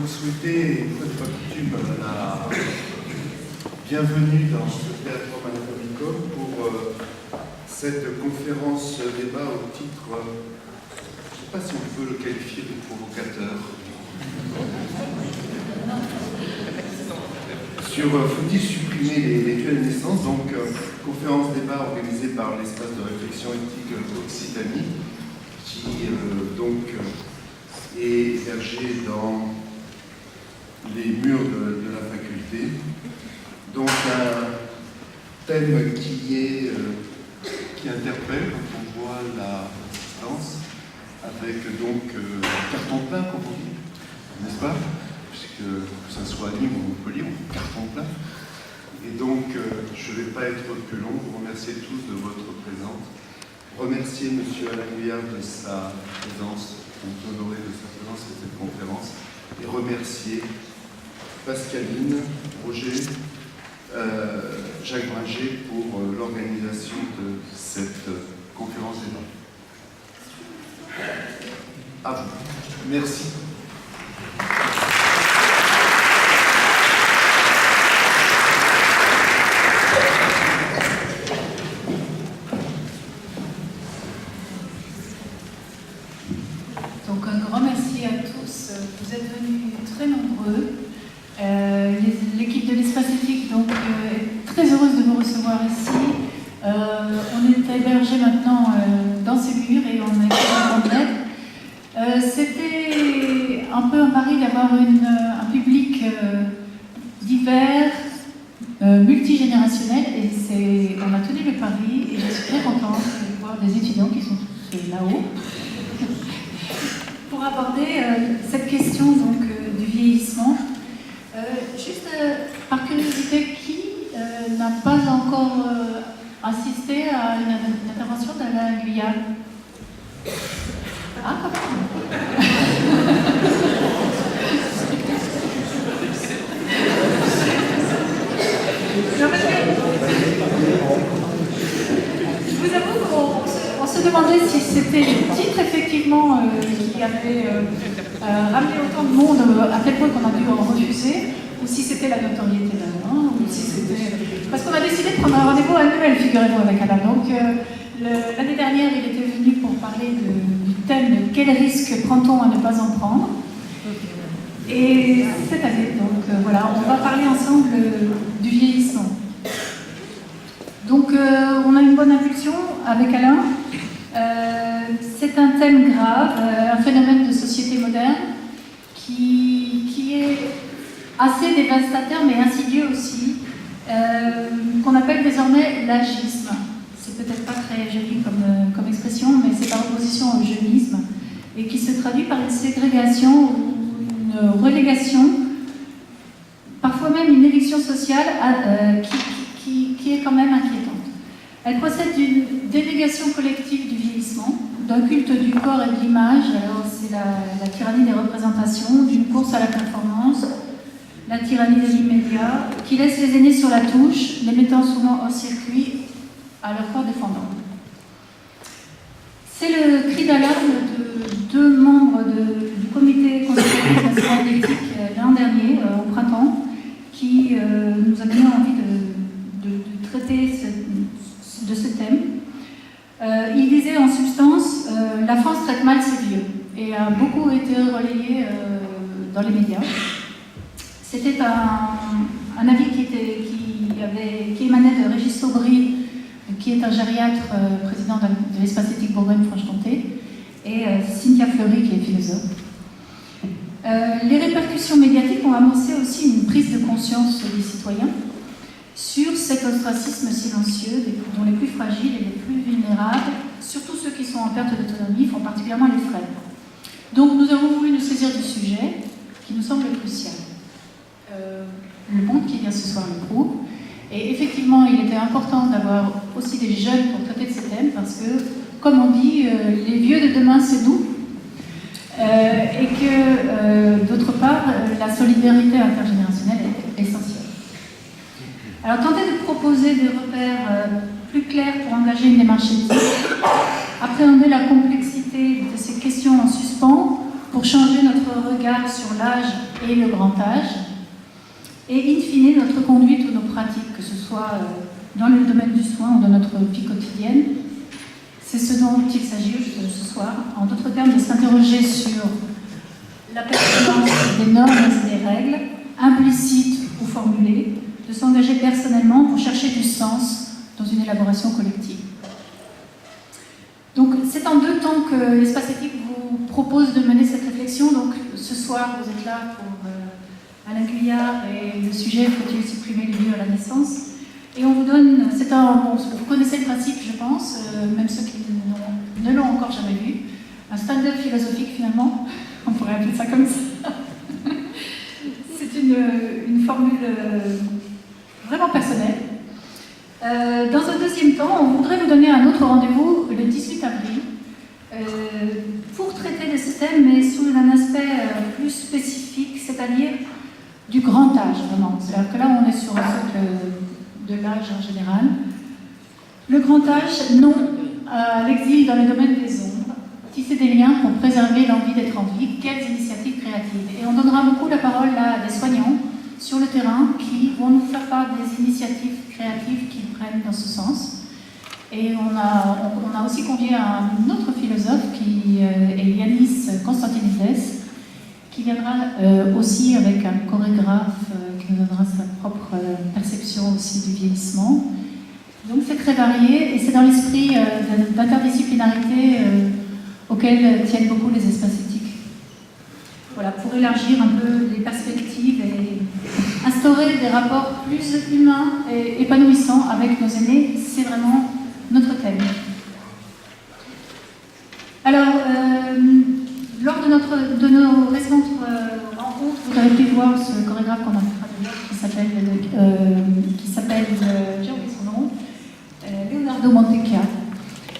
vous souhaiter, une fois de pas coutume, la bienvenue dans ce théâtre Anatomicum pour cette conférence débat au titre, je ne sais pas si on peut le qualifier de provocateur, sur faut-il supprimer les duels de naissance, donc conférence débat organisée par l'espace de réflexion éthique Occitanie, qui est hébergé dans les murs de la faculté. Donc un thème qui interpelle quand on voit la distance, avec donc carton plein, comme on dit, n'est-ce pas? Puisque que ça soit à Nîmes ou Montpellier, on carton plein. Et donc je ne vais pas être plus long, vous remercier tous de votre présence. Remercier M. Alain Guyard de sa présence, honoré de sa présence à cette conférence, et remercier Pascaline, Roger, Jacques Bringer pour l'organisation de cette conférence débat. À vous. Merci. Donc un grand merci à tous. Vous êtes venus très nombreux. L'équipe de l'espace éthique est très heureuse de vous recevoir ici. On est hébergé maintenant dans ces murs et on est en complète. C'était un peu un pari d'avoir un public divers, multigénérationnel, et on a tenu le pari et je suis très contente de voir des étudiants qui sont tous là-haut pour aborder cette question du vieillissement. Juste par curiosité, qui n'a pas encore assisté à une intervention d'Alain Guyard? Ah, quand même. Non, parce que je vous avoue qu'on se demandait si c'était le titre effectivement qui avait ramené autant de monde à tel point qu'on a dû en refuser, ou si c'était la notoriété d'Alain, ou si c'était... Parce qu'on a décidé de prendre un rendez-vous annuel, figurez-vous, avec Alain. Donc l'année dernière, il était venu pour parler du thème de quel risque prend-on à ne pas en prendre. Et cette année, donc voilà, on va parler ensemble du vieillissement. Donc on a une bonne impulsion avec Alain. C'est un thème grave, un phénomène de société moderne qui est assez dévastateur mais insidieux aussi, qu'on appelle désormais l'agisme. C'est peut-être pas très joli comme expression, mais c'est par opposition au jeunisme, et qui se traduit par une ségrégation ou une relégation, parfois même une éviction sociale qui est quand même inquiétante. Elle procède d'une délégation collective du vieillissement, d'un culte du corps et de l'image, alors c'est la tyrannie des représentations, d'une course à la performance, la tyrannie de l'immédiat, qui laisse les aînés sur la touche, les mettant souvent hors circuit à leur corps défendant. C'est le cri d'alarme de deux membres du comité consultatif national d'éthique l'an dernier, au printemps, qui nous a donné envie de traiter de ce thème. Il disait en substance la France traite mal ses vieux, et a beaucoup été relayé dans les médias. C'était un avis qui émanait de Régis Aubry, qui est un gériatre président de l'espace éthique Bourgogne-Franche-Comté, et Cynthia Fleury, qui est philosophe. Les répercussions médiatiques ont amorcé aussi une prise de conscience des citoyens sur cet ostracisme silencieux dont les plus fragiles et les plus vulnérables, surtout ceux qui sont en perte d'autonomie, font particulièrement les frais. Donc nous avons voulu nous saisir du sujet qui nous semble crucial. Le monde qui vient ce soir le prouve. Et effectivement, il était important d'avoir aussi des jeunes pour traiter de ces thèmes, parce que, comme on dit, les vieux de demain, c'est nous. Et que, d'autre part, la solidarité intergénérationnelle est essentielle. Alors, tenter de proposer des repères plus clairs pour engager une démarche éthique, appréhender la complexité de ces questions en suspens, pour changer notre regard sur l'âge et le grand âge, et in fine notre conduite ou nos pratiques, que ce soit dans le domaine du soin ou dans notre vie quotidienne. C'est ce dont il s'agit ce soir. En d'autres termes, de s'interroger sur la pertinence des normes et des règles, implicites ou formulées, de s'engager personnellement pour chercher du sens dans une élaboration collective. Donc, c'est en 2 temps que l'espace éthique vous propose de mener cette réflexion. Donc, ce soir, vous êtes là pour Alain Guyard et le sujet « Faut-il supprimer les lieux à la naissance ?» Et on vous donne, vous connaissez le principe, je pense, même ceux qui ne l'ont encore jamais vu, un stand-up philosophique finalement, on pourrait appeler ça comme ça. C'est une formule vraiment personnelle. Dans un deuxième temps, on voudrait vous donner un autre rendez-vous le 18 avril pour traiter de ce thème, mais sous un aspect plus spécifique, c'est-à-dire du grand âge, vraiment. C'est-à-dire que là, on est sur un socle de l'âge en général. Le grand âge, non à l'exil dans le domaine des ombres, tisser des liens pour préserver l'envie d'être en vie, quelles initiatives créatives. Et on donnera beaucoup la parole là à des soignants sur le terrain qui vont nous faire part des initiatives créatives qu'ils prennent dans ce sens. Et on a aussi convié un autre philosophe qui est Yanis Constantinides, qui viendra aussi avec un chorégraphe qui nous donnera sa propre perception aussi du vieillissement. Donc c'est très varié et c'est dans l'esprit d'interdisciplinarité auquel tiennent beaucoup les espaces éthiques. Voilà, pour élargir un peu les perspectives et instaurer des rapports plus humains et épanouissants avec nos aînés, c'est vraiment notre thème. Alors, lors de nos récentes rencontres, vous avez pu voir ce chorégraphe qu'on a traduit qui s'appelle j'ai oublié son nom, Leonardo Montecchia,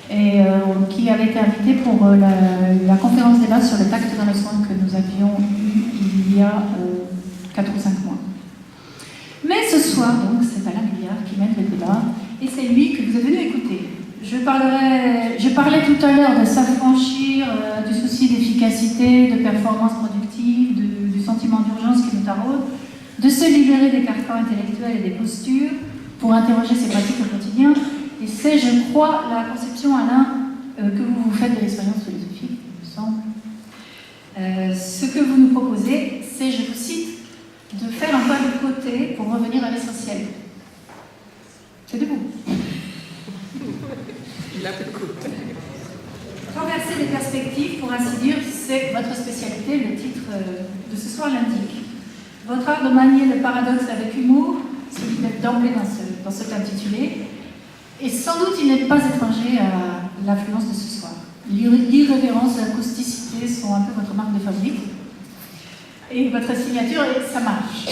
et qui avait été invité pour la conférence débat sur le tact dans le soin que nous avions eu il y a 4 ou 5 mois. Mais ce soir, donc, c'est Alain Guyard qui mène le débat, et c'est lui que vous êtes venu écouter. Je parlais tout à l'heure de s'affranchir du souci d'efficacité, de performance productive, du sentiment d'urgence qui nous taraude, de se libérer des carcans intellectuels et des postures pour interroger ses pratiques au quotidien. Et c'est, je crois, la conception, Alain, que vous faites de l'expérience philosophique, il me semble. Ce que vous nous proposez, c'est, je vous cite, de faire un pas de côté pour revenir à l'essentiel. C'est debout. Renverser les perspectives, pour ainsi dire, c'est votre spécialité, le titre de ce soir l'indique. Votre art de manier le paradoxe avec humour, celui d'être d'emblée dans cet intitulé, et sans doute il n'est pas étranger à l'influence de ce soir. L'irrévérence, l'acousticité sont un peu votre marque de fabrique, et votre signature, et ça marche.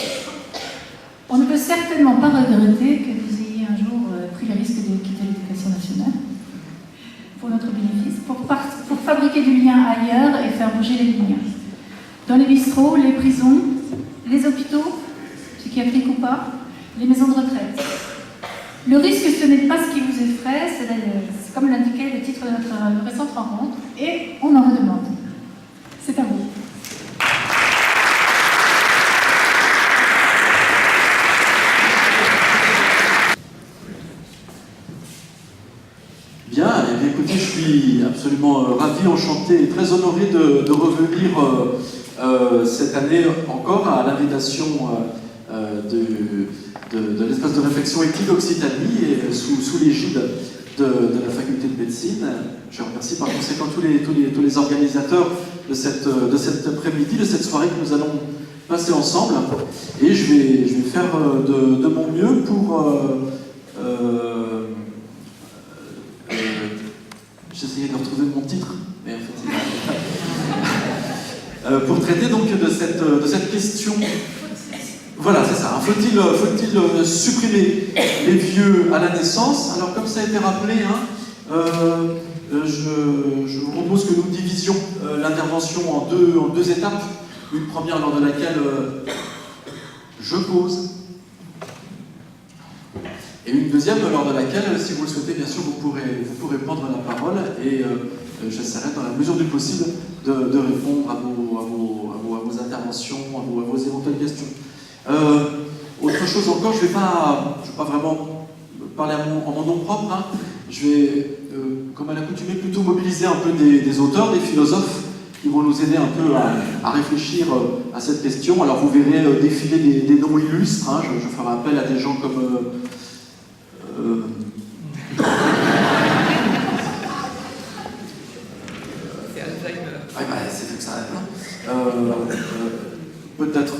On ne peut certainement pas regretter que vous ayez un jour pris le risque de quitter l'éducation nationale pour notre bénéfice, pour fabriquer du lien ailleurs et faire bouger les lignes. Dans les bistrots, les prisons, les hôpitaux, psychiatriques ou pas, les maisons de retraite. Le risque, ce n'est pas ce qui vous effraie, c'est comme l'indiquait le titre de notre récente rencontre, et on en redemande. C'est à vous. Bien, écoutez, je suis absolument ravi, enchanté et très honoré de revenir cette année encore à l'invitation de l'espace de réflexion éthique Occitanie et sous l'égide de la faculté de médecine. Je remercie par conséquent tous les organisateurs de cet après-midi, de cette soirée que nous allons passer ensemble. Et je vais faire de mon mieux pour j'essayais de retrouver mon titre, mais en fait, pour traiter donc de cette question. Voilà, c'est ça. Faut-il supprimer les vieux à la naissance? Alors, comme ça a été rappelé, je vous propose que nous divisions l'intervention en deux étapes. Une première lors de laquelle je pose. Et une deuxième lors de laquelle, si vous le souhaitez, bien sûr, vous pourrez prendre la parole et j'essaierai, dans la mesure du possible, de répondre à vos interventions. interventions, à vos éventuelles questions. Autre chose encore, je ne vais pas vraiment parler en mon nom propre, hein. Je vais, comme à l'accoutumée, plutôt mobiliser un peu des auteurs, des philosophes, qui vont nous aider un peu à réfléchir à cette question. Alors vous verrez défiler des noms illustres, hein. Je ferai appel à des gens comme... C'est Alzheimer. C'est fait que ça arrête. Peut-être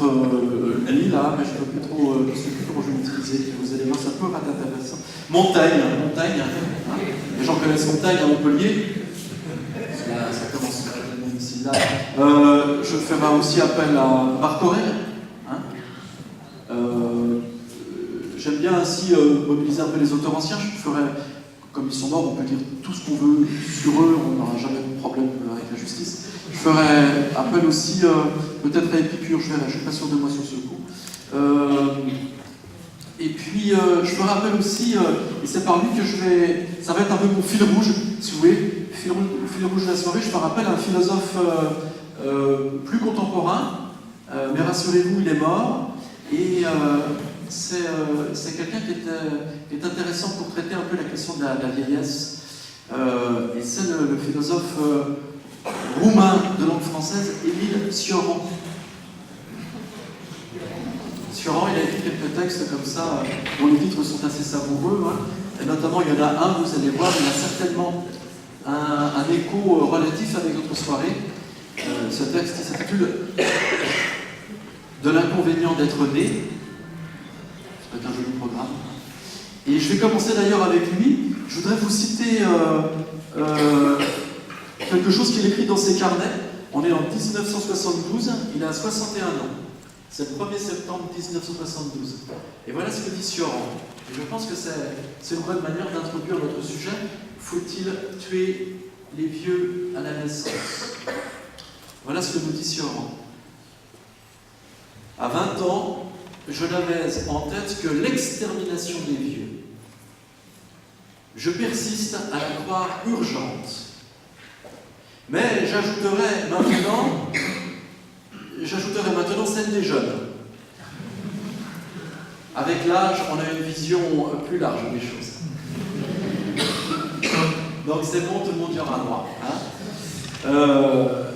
lui là, mais je ne sais plus comment je vais l'utiliser. Vous allez voir, ça peut être intéressant. Montaigne. Hein. Les gens connaissent Montaigne à Montpellier. Là, ça commence ici, là. Je ferai aussi appel à Marc Aurèle. Hein. J'aime bien ainsi mobiliser un peu les auteurs anciens. Je ferai, comme ils sont morts, on peut dire tout ce qu'on veut sur eux, on n'aura jamais de problème avec la justice. Je ferai appel aussi peut-être à Épicure, je ne suis pas sûr de moi sur ce coup. Et puis je ferai appel aussi, et c'est par lui que ça va être un peu mon fil rouge, si vous voulez, fil rouge de la soirée, je ferai appel à un philosophe plus contemporain, mais rassurez-vous, il est mort, et c'est quelqu'un qui est intéressant pour traiter un peu la question de la vieillesse, et c'est le philosophe roumain de langue française, Émile Cioran. Cioran, il a écrit quelques textes comme ça, dont les titres sont assez savoureux, hein. Et notamment, il y en a un, vous allez voir, il a certainement un écho relatif avec notre soirée. Ce texte s'intitule « De l'inconvénient d'être né ». C'est un joli programme. Et je vais commencer d'ailleurs avec lui. Je voudrais vous citer quelque chose qu'il écrit dans ses carnets. On est en 1972, il a 61 ans. C'est le 1er septembre 1972. Et voilà ce que dit Cioran. Et je pense que c'est une bonne manière d'introduire notre sujet. Faut-il tuer les vieux à la naissance? Voilà ce que nous dit Cioran. À 20 ans, je n'avais en tête que l'extermination des vieux. Je persiste à la croire urgente. Mais j'ajouterai maintenant celle des jeunes. Avec l'âge, on a une vision plus large des choses. Donc c'est bon, tout le monde y aura droit. Hein.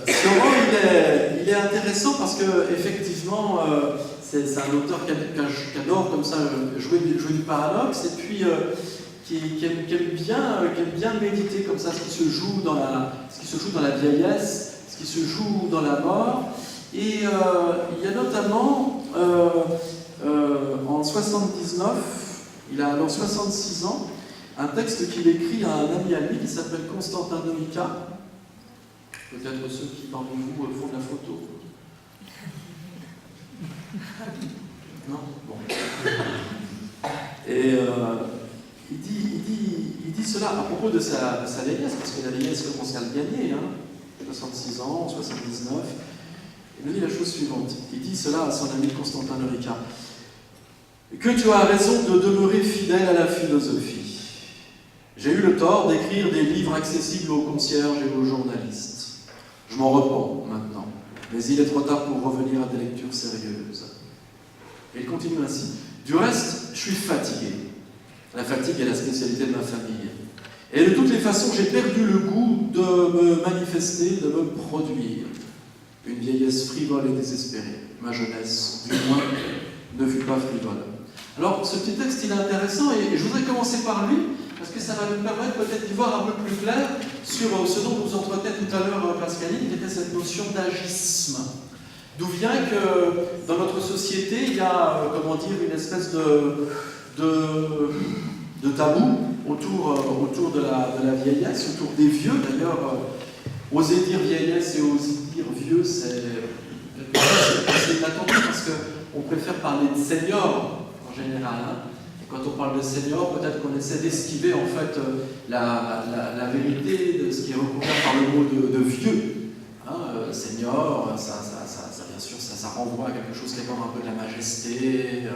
Cioran, il est intéressant parce que effectivement, c'est un auteur qui adore comme ça jouer du paradoxe et puis qui aime bien méditer comme ça ce qui se joue dans la vieillesse, ce qui se joue dans la mort. Et il y a notamment en 79, il a alors 66 ans, un texte qu'il écrit à un ami à lui qui s'appelle Constantin Nomica. Peut-être ceux qui parmi vous font de la photo. Non? Bon. Et il dit cela à propos de sa vieillesse, parce que la vieillesse commence à le gagner, hein, 66 ans, 79. Il nous dit la chose suivante. Il dit cela à son ami Constantin Nomica. Que tu as raison de demeurer fidèle à la philosophie. J'ai eu le tort d'écrire des livres accessibles aux concierges et aux journalistes. Je m'en repens maintenant, mais il est trop tard pour revenir à des lectures sérieuses. Et il continue ainsi. Du reste, je suis fatigué. La fatigue est la spécialité de ma famille. Et de toutes les façons, j'ai perdu le goût de me manifester, de me produire. Une vieillesse frivole et désespérée. Ma jeunesse, du moins, ne fut pas frivole. Alors, ce petit texte, il est intéressant et je voudrais commencer par lui, parce que ça va nous permettre peut-être d'y voir un peu plus clair sur ce dont vous entretenez tout à l'heure, Pascaline, qui était cette notion d'agisme. D'où vient que dans notre société, il y a, une espèce de tabou autour de la vieillesse, autour des vieux. D'ailleurs, oser dire vieillesse et oser dire vieux, c'est inattendu parce qu'on préfère parler de senior en général. Hein. Et quand on parle de senior, peut-être qu'on essaie d'esquiver en fait la vérité de ce qui est recouvert par le mot de vieux. Hein, senior, bien sûr, ça renvoie à quelque chose qui est comme un peu de la majesté.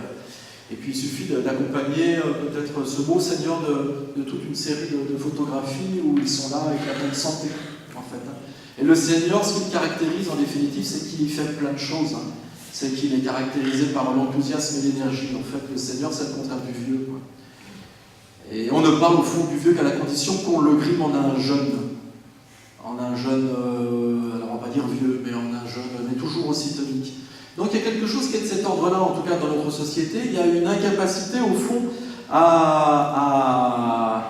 Et puis il suffit d'accompagner peut-être ce mot senior de toute une série de photographies où ils sont là avec la bonne santé, en en fait. Et le senior, ce qui le caractérise en définitive, c'est qu'il fait plein de choses. C'est qu'il est caractérisé par l'enthousiasme et l'énergie. En fait, le senior, c'est le contraire du vieux, quoi. Et on ne parle au fond du vieux qu'à la condition qu'on le grime en un jeune. En un jeune, alors on va pas dire vieux, mais en un jeune, mais toujours aussi tonique. Donc il y a quelque chose qui est de cet ordre-là, en tout cas dans notre société. Il y a une incapacité, au fond, à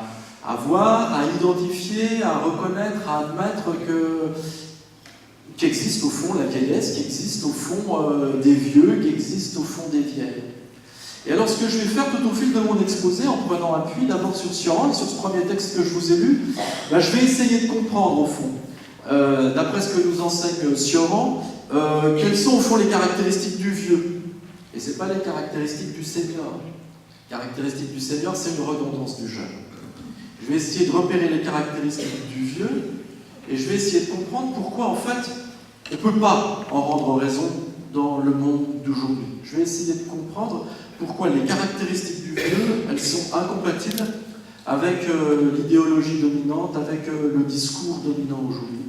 voir, à identifier, à reconnaître, à admettre qu'existe au fond la vieillesse, qu'existe au fond des vieux, qu'existe au fond des vieilles. Et alors ce que je vais faire tout au fil de mon exposé, en prenant appui d'abord sur Sioran, sur ce premier texte que je vous ai lu, je vais essayer de comprendre au fond, d'après ce que nous enseigne Sioran, quelles sont au fond les caractéristiques du vieux. Et ce n'est pas les caractéristiques du senior. Les caractéristiques du senior, c'est une redondance du jeune. Je vais essayer de repérer les caractéristiques du vieux, et je vais essayer de comprendre pourquoi en fait on ne peut pas en rendre raison dans le monde d'aujourd'hui. Je vais essayer de comprendre pourquoi les caractéristiques du vieux, elles sont incompatibles avec l'idéologie dominante, avec le discours dominant aujourd'hui.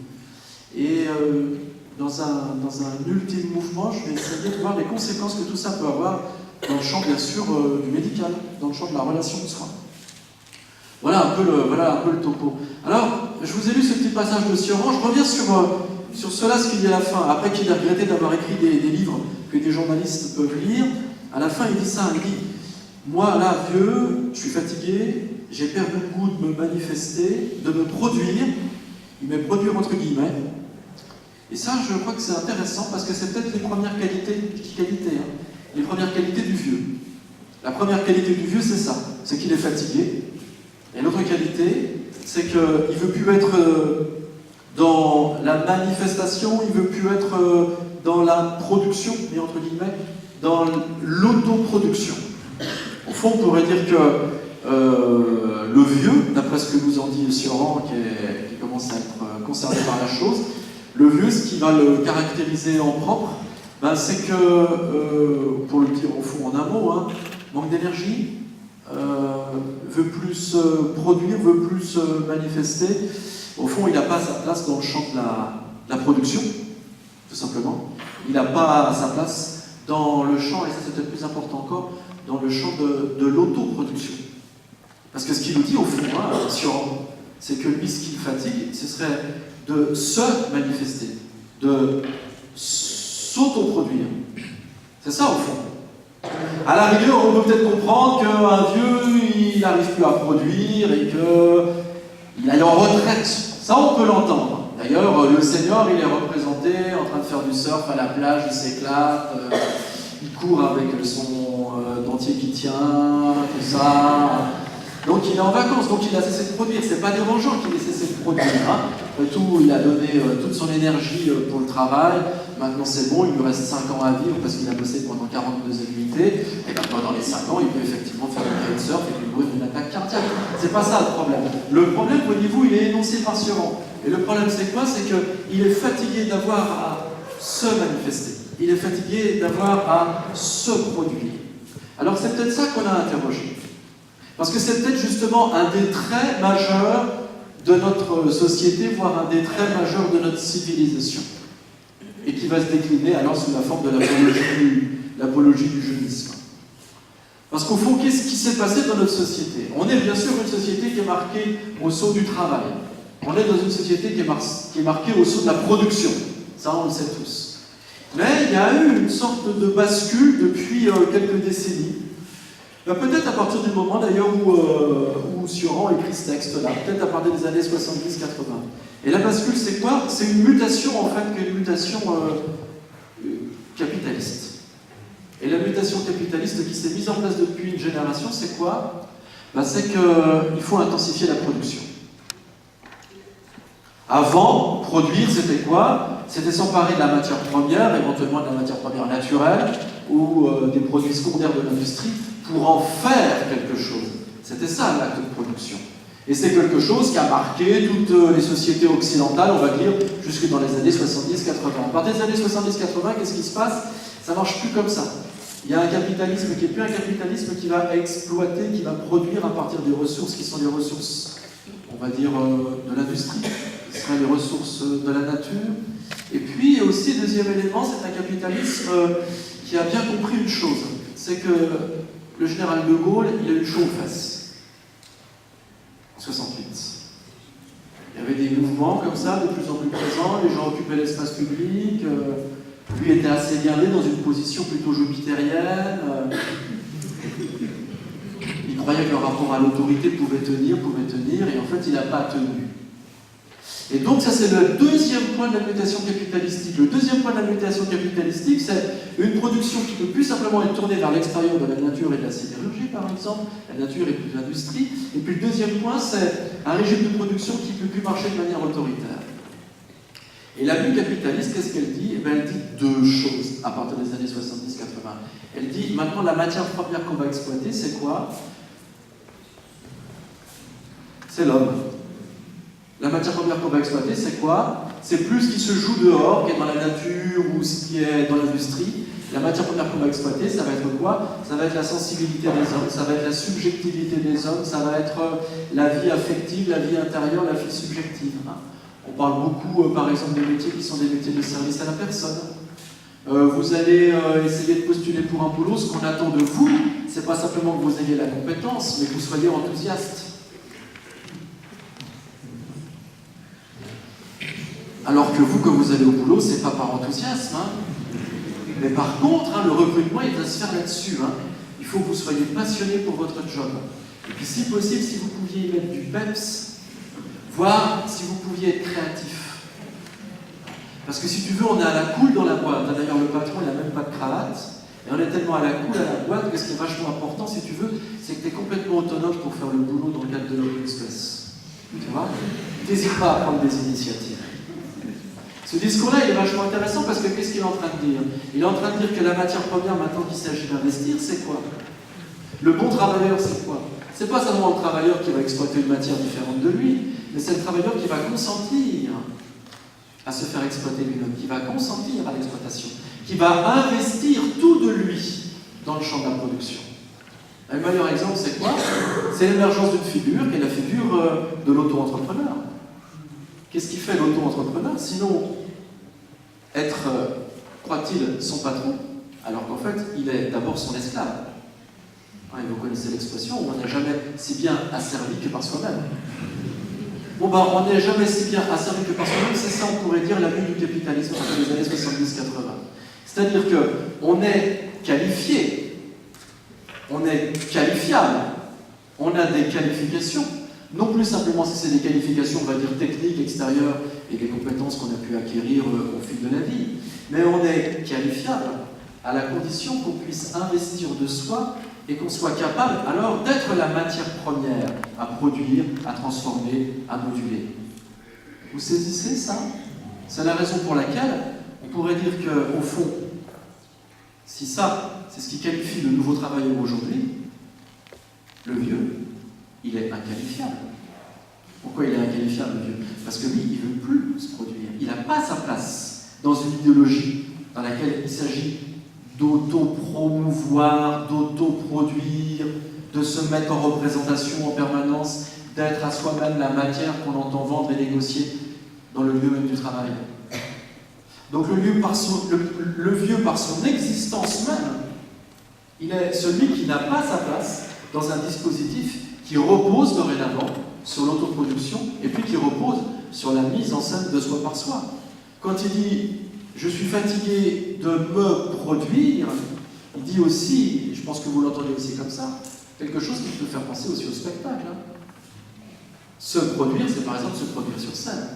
Et dans un ultime mouvement, je vais essayer de voir les conséquences que tout ça peut avoir dans le champ, bien sûr, du médical, dans le champ de la relation de soins. Voilà un peu le topo. Alors, je vous ai lu ce petit passage de Sioran, je reviens sur cela, ce qu'il dit à la fin. Après qu'il a regretté d'avoir écrit des livres que des journalistes peuvent lire, à la fin il dit ça, il dit « Moi là, vieux, je suis fatigué, j'ai perdu le goût de me manifester, de me produire », il met « produire » entre guillemets. Et ça, je crois que c'est intéressant parce que c'est peut-être les premières qualités, les premières qualités du vieux. La première qualité du vieux, c'est ça, c'est qu'il est fatigué. Et l'autre qualité, c'est qu'il ne veut plus être dans la manifestation, il ne veut plus être dans la production, mais entre guillemets, dans l'autoproduction. Au fond, on pourrait dire que le vieux, d'après ce que nous en dit Sioran, qui commence à être concerné par la chose, le vieux, ce qui va le caractériser en propre, c'est que, pour le dire au fond en un mot, manque d'énergie, veut plus produire, veut plus manifester. Au fond, il n'a pas sa place dans le champ de la production, tout simplement. Il n'a pas sa place dans le champ, et ça c'est peut-être plus important encore, dans le champ de l'autoproduction. Parce que ce qu'il nous dit au fond, c'est que lui, ce qui le fatigue, ce serait de se manifester, de s'autoproduire. C'est ça au fond. À la rigueur, on peut peut-être comprendre qu'un vieux, il n'arrive plus à produire et qu'il aille en retraite. Ça, on peut l'entendre. D'ailleurs, le senior, il est représenté en train de faire du surf à la plage, il s'éclate, il court avec son dentier qui tient, tout ça. Donc il est en vacances, donc il a cessé de produire. C'est pas dérangeant qu'il ait cessé de produire. Après tout, il a donné toute son énergie pour le travail. Maintenant c'est bon, il lui reste 5 ans à vivre parce qu'il a bossé pendant 42 annuités. Et bien pendant les 5 ans, il peut effectivement faire du kitesurf et puis mourir d'une attaque cardiaque. C'est pas ça le problème. Le problème, voyez-vous, il est énoncé par Sioran. Et le problème c'est quoi? C'est qu'il est fatigué d'avoir à se manifester. Il est fatigué d'avoir à se produire. Alors c'est peut-être ça qu'on a interrogé. Parce que c'est peut-être justement un des traits majeurs de notre société, voire un des traits majeurs de notre civilisation. Et qui va se décliner alors sous la forme de l'apologie du jeunisme. Parce qu'au fond, qu'est-ce qui s'est passé dans notre société? On est bien sûr une société qui est marquée au sceau du travail. On est dans une société qui est marquée au sceau de la production. Ça, on le sait tous. Mais il y a eu une sorte de bascule depuis quelques décennies. Peut-être à partir du moment d'ailleurs où Sioran écrit ce texte-là, peut-être à partir des années 70-80. Et la bascule, c'est quoi? C'est une mutation en fait, qui est une mutation capitaliste. Et la mutation capitaliste qui s'est mise en place depuis une génération, c'est quoi? C'est qu'il faut intensifier la production. Avant, produire, c'était quoi? C'était s'emparer de la matière première, éventuellement de la matière première naturelle, ou des produits secondaires de l'industrie, pour en faire quelque chose. C'était ça l'acte de production. Et c'est quelque chose qui a marqué toutes les sociétés occidentales, on va dire, jusque dans les années 70-80. À partir des années 70-80, qu'est-ce qui se passe? Ça ne marche plus comme ça. Il y a un capitalisme qui n'est plus un capitalisme qui va exploiter, qui va produire à partir des ressources qui sont des ressources, on va dire, de l'industrie, qui extraire les ressources de la nature. Et puis aussi, deuxième élément, c'est un capitalisme qui a bien compris une chose, c'est que le général de Gaulle, il a eu chaud aux fesses en 68. Il y avait des mouvements comme ça, de plus en plus présents, les gens occupaient l'espace public, lui était assez bien né dans une position plutôt jupitérienne, il croyait que le rapport à l'autorité pouvait tenir, et en fait il n'a pas tenu. Et donc ça c'est le deuxième point de la mutation capitalistique. Le deuxième point de la mutation capitalistique, c'est une production qui ne peut plus simplement être tournée vers l'extérieur de la nature et de la sidérurgie par exemple, la nature et plus l'industrie. Et puis le deuxième point, c'est un régime de production qui ne peut plus marcher de manière autoritaire. Et la bulle capitaliste, qu'est-ce qu'elle dit? Eh bien, elle dit deux choses à partir des années 70-80. Elle dit, maintenant la matière première qu'on va exploiter, c'est quoi? C'est l'homme. La matière première qu'on va exploiter, c'est quoi? C'est plus ce qui se joue dehors, qui est dans la nature ou ce qui est dans l'industrie. La matière première qu'on va exploiter, ça va être quoi? Ça va être la sensibilité des hommes, ça va être la subjectivité des hommes, ça va être la vie affective, la vie intérieure, la vie subjective. On parle beaucoup, par exemple, des métiers qui sont des métiers de service à la personne. Vous allez essayer de postuler pour un boulot, ce qu'on attend de vous, c'est pas simplement que vous ayez la compétence, mais que vous soyez enthousiaste. Alors que vous, quand vous allez au boulot, c'est pas par enthousiasme. Mais par contre, le recrutement, il va se faire là-dessus. Il faut que vous soyez passionné pour votre job. Et puis, si possible, si vous pouviez y mettre du peps, voire si vous pouviez être créatif. Parce que si tu veux, on est à la cool dans la boîte. D'ailleurs, le patron, il n'a même pas de cravate. Et on est tellement à la cool à la boîte que ce qui est vachement important, si tu veux, c'est que tu es complètement autonome pour faire le boulot dans le cadre de l'open space. Tu vois? N'hésite pas à prendre des initiatives. Ce discours-là, il est vachement intéressant parce que qu'est-ce qu'il est en train de dire? Il est en train de dire que la matière première, maintenant qu'il s'agit d'investir, c'est quoi? Le bon travailleur, c'est quoi? C'est pas seulement le travailleur qui va exploiter une matière différente de lui, mais c'est le travailleur qui va consentir à se faire exploiter lui-même, qui va consentir à l'exploitation, qui va investir tout de lui dans le champ de la production. Un meilleur exemple, c'est quoi? C'est l'émergence d'une figure qui est la figure de l'auto-entrepreneur. Qu'est-ce qui fait l'auto-entrepreneur? Sinon, être, croit-il, son patron, alors qu'en fait, il est d'abord son esclave. Et vous connaissez l'expression, on n'est jamais si bien asservi que par soi-même. Bon, on n'est jamais si bien asservi que par soi-même, c'est ça, on pourrait dire, la bulle du capitalisme entre les années 70-80. C'est-à-dire qu'on est qualifié, on est qualifiable, on a des qualifications. Non plus simplement si c'est des qualifications, on va dire, techniques, extérieures, et des compétences qu'on a pu acquérir au fil de la vie, mais on est qualifiable à la condition qu'on puisse investir de soi et qu'on soit capable alors d'être la matière première à produire, à transformer, à moduler. Vous saisissez ça? C'est la raison pour laquelle on pourrait dire qu'au fond, si ça, c'est ce qui qualifie le nouveau travailleur aujourd'hui, le vieux, il est inqualifiable. Pourquoi il est inqualifiable, le vieux? Parce que lui, il ne veut plus se produire. Il n'a pas sa place dans une idéologie dans laquelle il s'agit d'auto-promouvoir, d'auto-produire, de se mettre en représentation en permanence, d'être à soi-même la matière qu'on entend vendre et négocier dans le lieu même du travail. Donc le vieux, par son existence même, il est celui qui n'a pas sa place dans un dispositif qui repose dorénavant sur l'autoproduction et puis qui repose sur la mise en scène de soi par soi. Quand il dit « je suis fatigué de me produire », il dit aussi, je pense que vous l'entendez aussi comme ça, quelque chose qui peut faire penser aussi au spectacle. Se produire, c'est par exemple se produire sur scène.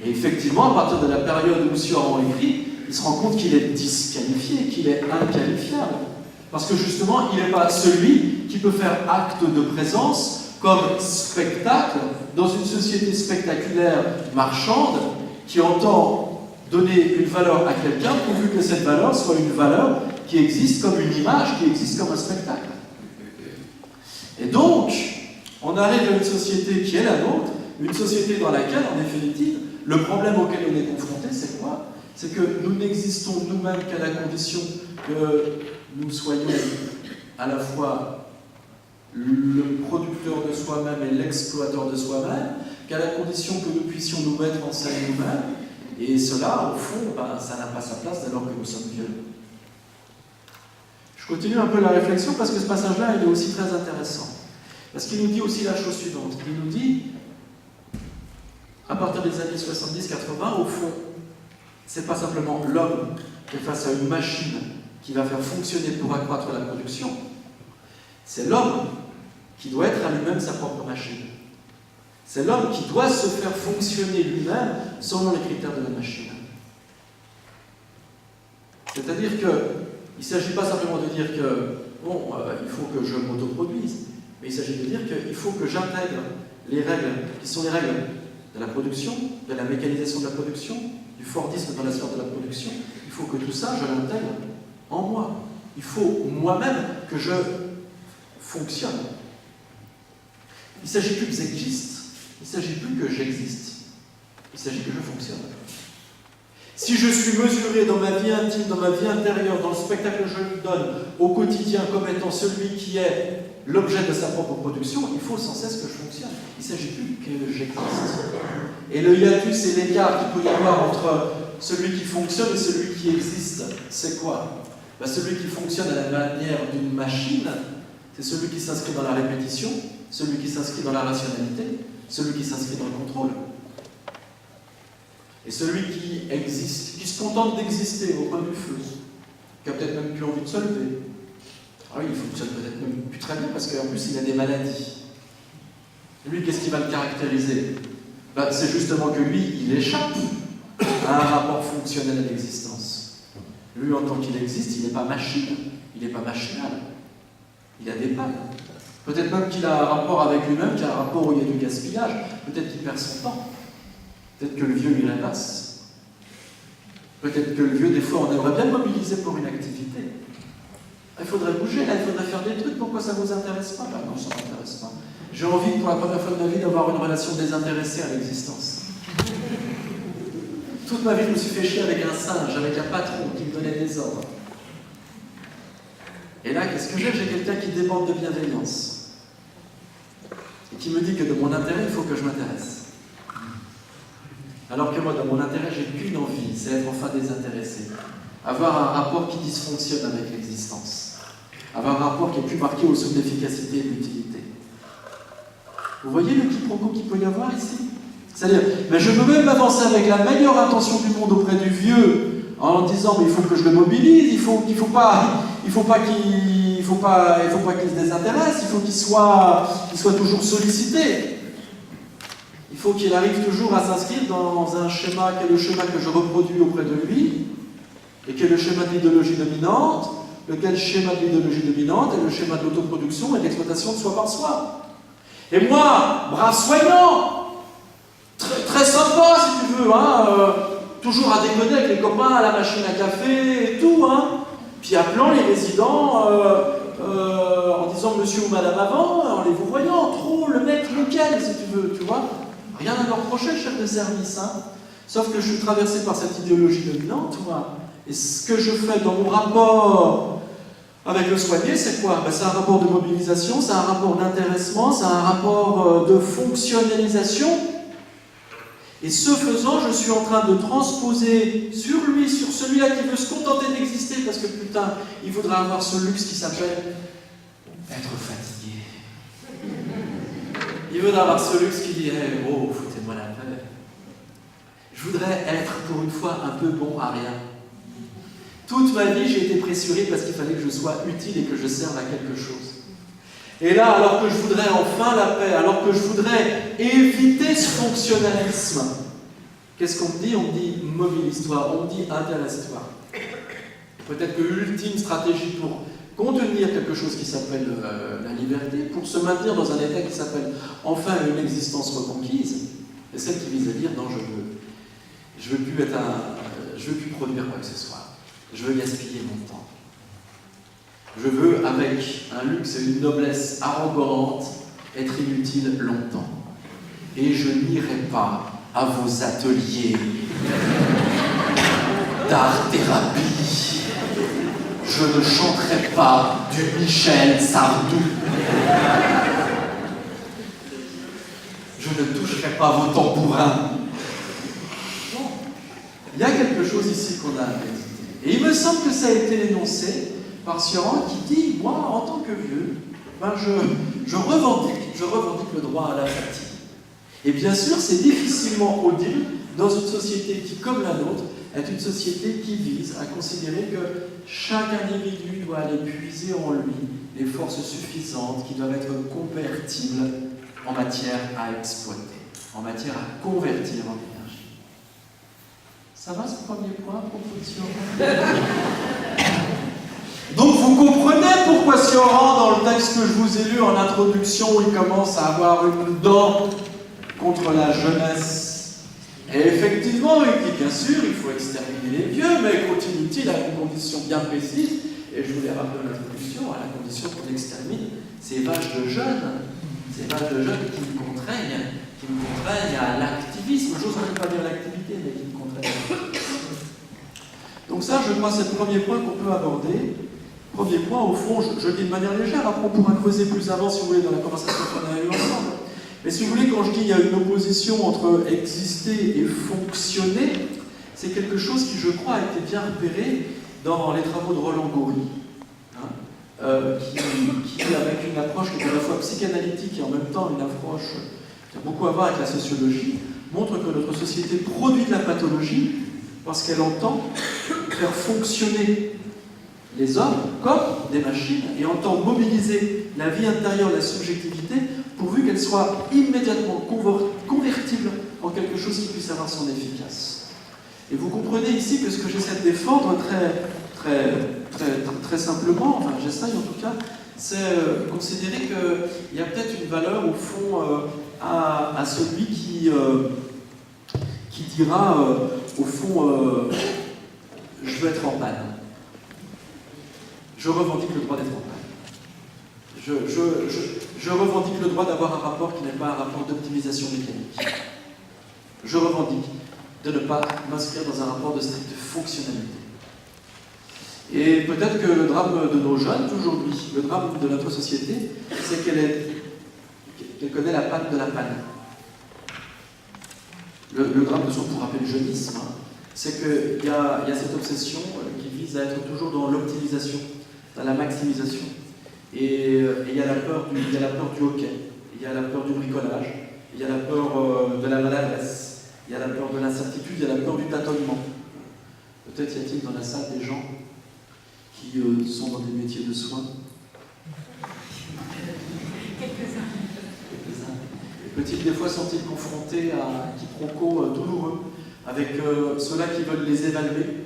Et effectivement, à partir de la période où M. Aron écrit, il se rend compte qu'il est disqualifié, qu'il est inqualifiable. Parce que justement, il n'est pas celui qui peut faire acte de présence comme spectacle dans une société spectaculaire marchande qui entend donner une valeur à quelqu'un pourvu que cette valeur soit une valeur qui existe comme une image, qui existe comme un spectacle. Et donc, on arrive à une société qui est la nôtre, une société dans laquelle, en définitive, le problème auquel on est confronté, c'est quoi? C'est que nous n'existons nous-mêmes qu'à la condition que nous soyons à la fois le producteur de soi-même et l'exploiteur de soi-même, qu'à la condition que nous puissions nous mettre en scène nous-mêmes, et cela, au fond, ça n'a pas sa place dès lors que nous sommes vieux. Je continue un peu la réflexion parce que ce passage-là, il est aussi très intéressant. Parce qu'il nous dit aussi la chose suivante. Il nous dit, à partir des années 70-80, au fond, c'est pas simplement l'homme qui est face à une machine qui va faire fonctionner pour accroître la production, c'est l'homme qui doit être à lui-même sa propre machine. C'est l'homme qui doit se faire fonctionner lui-même selon les critères de la machine. C'est-à-dire qu'il ne s'agit pas simplement de dire que, bon, il faut que je m'autoproduise, mais il s'agit de dire qu'il faut que j'intègre les règles qui sont les règles de la production, de la mécanisation de la production, du Fordisme dans la sphère de la production. Il faut que tout ça, je l'intègre en moi. Il faut moi-même que je fonctionne. Il ne s'agit plus que j'existe. Il ne s'agit plus que j'existe. Il s'agit que je fonctionne. Si je suis mesuré dans ma vie intime, dans ma vie intérieure, dans le spectacle que je lui donne au quotidien comme étant celui qui est l'objet de sa propre production, il faut sans cesse que je fonctionne. Il ne s'agit plus que j'existe. Et le hiatus et l'écart qu'il peut y avoir entre celui qui fonctionne et celui qui existe, c'est quoi? Celui qui fonctionne à la manière d'une machine, c'est celui qui s'inscrit dans la répétition, celui qui s'inscrit dans la rationalité, celui qui s'inscrit dans le contrôle. Et celui qui existe, qui se contente d'exister au coin du feu, qui a peut-être même plus envie de se lever. Ah oui, il fonctionne peut-être même plus très bien parce qu'en plus il a des maladies. Lui, qu'est-ce qui va le caractériser? C'est justement que lui, il échappe à un rapport fonctionnel à l'existence. Lui, en tant qu'il existe, il n'est pas machine, il n'est pas machinal. Il a des pannes. Peut-être même qu'il a un rapport avec lui-même, qu'il a un rapport où il y a du gaspillage. Peut-être qu'il perd son temps. Peut-être que le vieux lui rêvasse. Peut-être que le vieux, des fois, on aimerait bien le mobiliser pour une activité. Il faudrait bouger, là, il faudrait faire des trucs. Pourquoi ça ne vous intéresse pas? Non, ça ne m'intéresse pas. J'ai envie, pour la première fois de ma vie, d'avoir une relation désintéressée à l'existence. Toute ma vie, je me suis fait chier avec un singe, avec un patron qui me donnait des ordres. Et là, qu'est-ce que j'ai? J'ai quelqu'un qui déborde de bienveillance. Et qui me dit que de mon intérêt, il faut que je m'intéresse. Alors que moi, dans mon intérêt, j'ai qu'une envie, c'est être enfin désintéressé. Avoir un rapport qui dysfonctionne avec l'existence. Avoir un rapport qui est plus marqué au sens d'efficacité et d'utilité. Vous voyez le quiproquo qu'il peut y avoir ici? C'est-à-dire, mais je peux même m'avancer avec la meilleure intention du monde auprès du vieux, en disant, mais il faut que je le mobilise, il faut pas qu'il se désintéresse, il faut qu'il soit toujours sollicité. Il faut qu'il arrive toujours à s'inscrire dans un schéma qui est le schéma que je reproduis auprès de lui, et qui est le schéma de l'idéologie dominante, lequel schéma de l'idéologie dominante est le schéma de l'autoproduction et de l'exploitation de soi par soi. Et moi, brave soignant, très sympa si tu veux, toujours à déconner avec les copains à la machine à café et tout, puis appelant les résidents en disant monsieur ou madame avant, en les vous voyant, trop le mec nickel si tu veux, tu vois. Rien à me reprocher, le chef de service, sauf que je suis traversé par cette idéologie dominante, moi. Et ce que je fais dans mon rapport avec le soigné, c'est quoi? C'est un rapport de mobilisation, c'est un rapport d'intéressement, c'est un rapport de fonctionnalisation. Et ce faisant, je suis en train de transposer sur lui, sur celui-là qui veut se contenter d'exister, parce que putain, il voudrait avoir ce luxe qui s'appelle être fatigué. Il veut avoir ce luxe qui dit hey, oh, foutez-moi la paix. Je voudrais être pour une fois un peu bon à rien. Toute ma vie, j'ai été pressuré parce qu'il fallait que je sois utile et que je serve à quelque chose. Et là, alors que je voudrais enfin la paix, alors que je voudrais éviter ce fonctionnalisme, qu'est-ce qu'on me dit? On me dit mobilise-toi, on me dit intéresse-toi. Peut-être que l'ultime stratégie pour contenir quelque chose qui s'appelle la liberté, pour se maintenir dans un état qui s'appelle enfin une existence reconquise, c'est celle qui vise à dire non, je veux plus produire quoi que ce soit. Je veux gaspiller mon temps. Je veux, avec un luxe et une noblesse arrogante, être inutile longtemps. Et je n'irai pas à vos ateliers d'art-thérapie. Je ne chanterai pas du Michel Sardou. Je ne toucherai pas pas vos tambourins. Bon. Il y a quelque chose ici qu'on a à méditer. Et il me semble que ça a été énoncé par Sioran qui dit, moi, en tant que vieux, ben je revendique le droit à la fatigue. Et bien sûr, c'est difficilement audible dans une société qui, comme la nôtre, est une société qui vise à considérer que chaque individu doit aller puiser en lui les forces suffisantes qui doivent être convertibles en matière à exploiter, en matière à convertir en énergie. Ça va ce premier point à propos de Sioran? Donc vous comprenez pourquoi Sioran, dans le texte que je vous ai lu en introduction, il commence à avoir une dent contre la jeunesse. Et effectivement, il dit bien sûr, il faut exterminer les vieux, mais continue-t-il à une condition bien précise, et je vous l'ai rappelé en introduction, à la condition qu'on extermine ces vaches de jeunes qui me contraignent à l'activisme. J'ose même pas dire l'activité, mais qui me contraignent. Donc ça, je crois, c'est le premier point qu'on peut aborder. Premier point, au fond, je le dis de manière légère, après on pourra creuser plus avant, si vous voulez, dans la conversation qu'on a eue ensemble. Mais si vous voulez, quand je dis qu'il y a une opposition entre exister et fonctionner, c'est quelque chose qui, je crois, a été bien repéré dans les travaux de Roland Goury, qui, avec une approche qui est à la fois psychanalytique et en même temps une approche qui a beaucoup à voir avec la sociologie, montre que notre société produit de la pathologie parce qu'elle entend faire fonctionner les hommes comme des machines et entend mobiliser la vie intérieure, la subjectivité, pourvu qu'elle soit immédiatement convertible en quelque chose qui puisse avoir son efficace. Et vous comprenez ici que ce que j'essaie de défendre très simplement, enfin j'essaye en tout cas, c'est considérer qu'il y a peut-être une valeur au fond à celui qui dira au fond je veux être en panne. Je revendique le droit d'être en panne. Je revendique le droit d'avoir un rapport qui n'est pas un rapport d'optimisation mécanique. Je revendique de ne pas m'inscrire dans un rapport de stricte fonctionnalité. Et peut-être que le drame de nos jeunes aujourd'hui, le drame de notre société, c'est qu'elle connaît la panne de la panne. Le drame de ce qu'on pourrait appeler le jeunisme, c'est qu'il y a cette obsession qui vise à être toujours dans l'optimisation, dans la maximisation. Et il y a la peur du hockey, il y a la peur du bricolage, il y a la peur de la maladresse, il y a la peur de l'incertitude, il y a la peur du tâtonnement. Peut-être y a-t-il dans la salle des gens qui sont dans des métiers de soins. Quelques-uns. Peut-être des fois sont-ils confrontés à un quiproquo douloureux avec ceux-là qui veulent les évaluer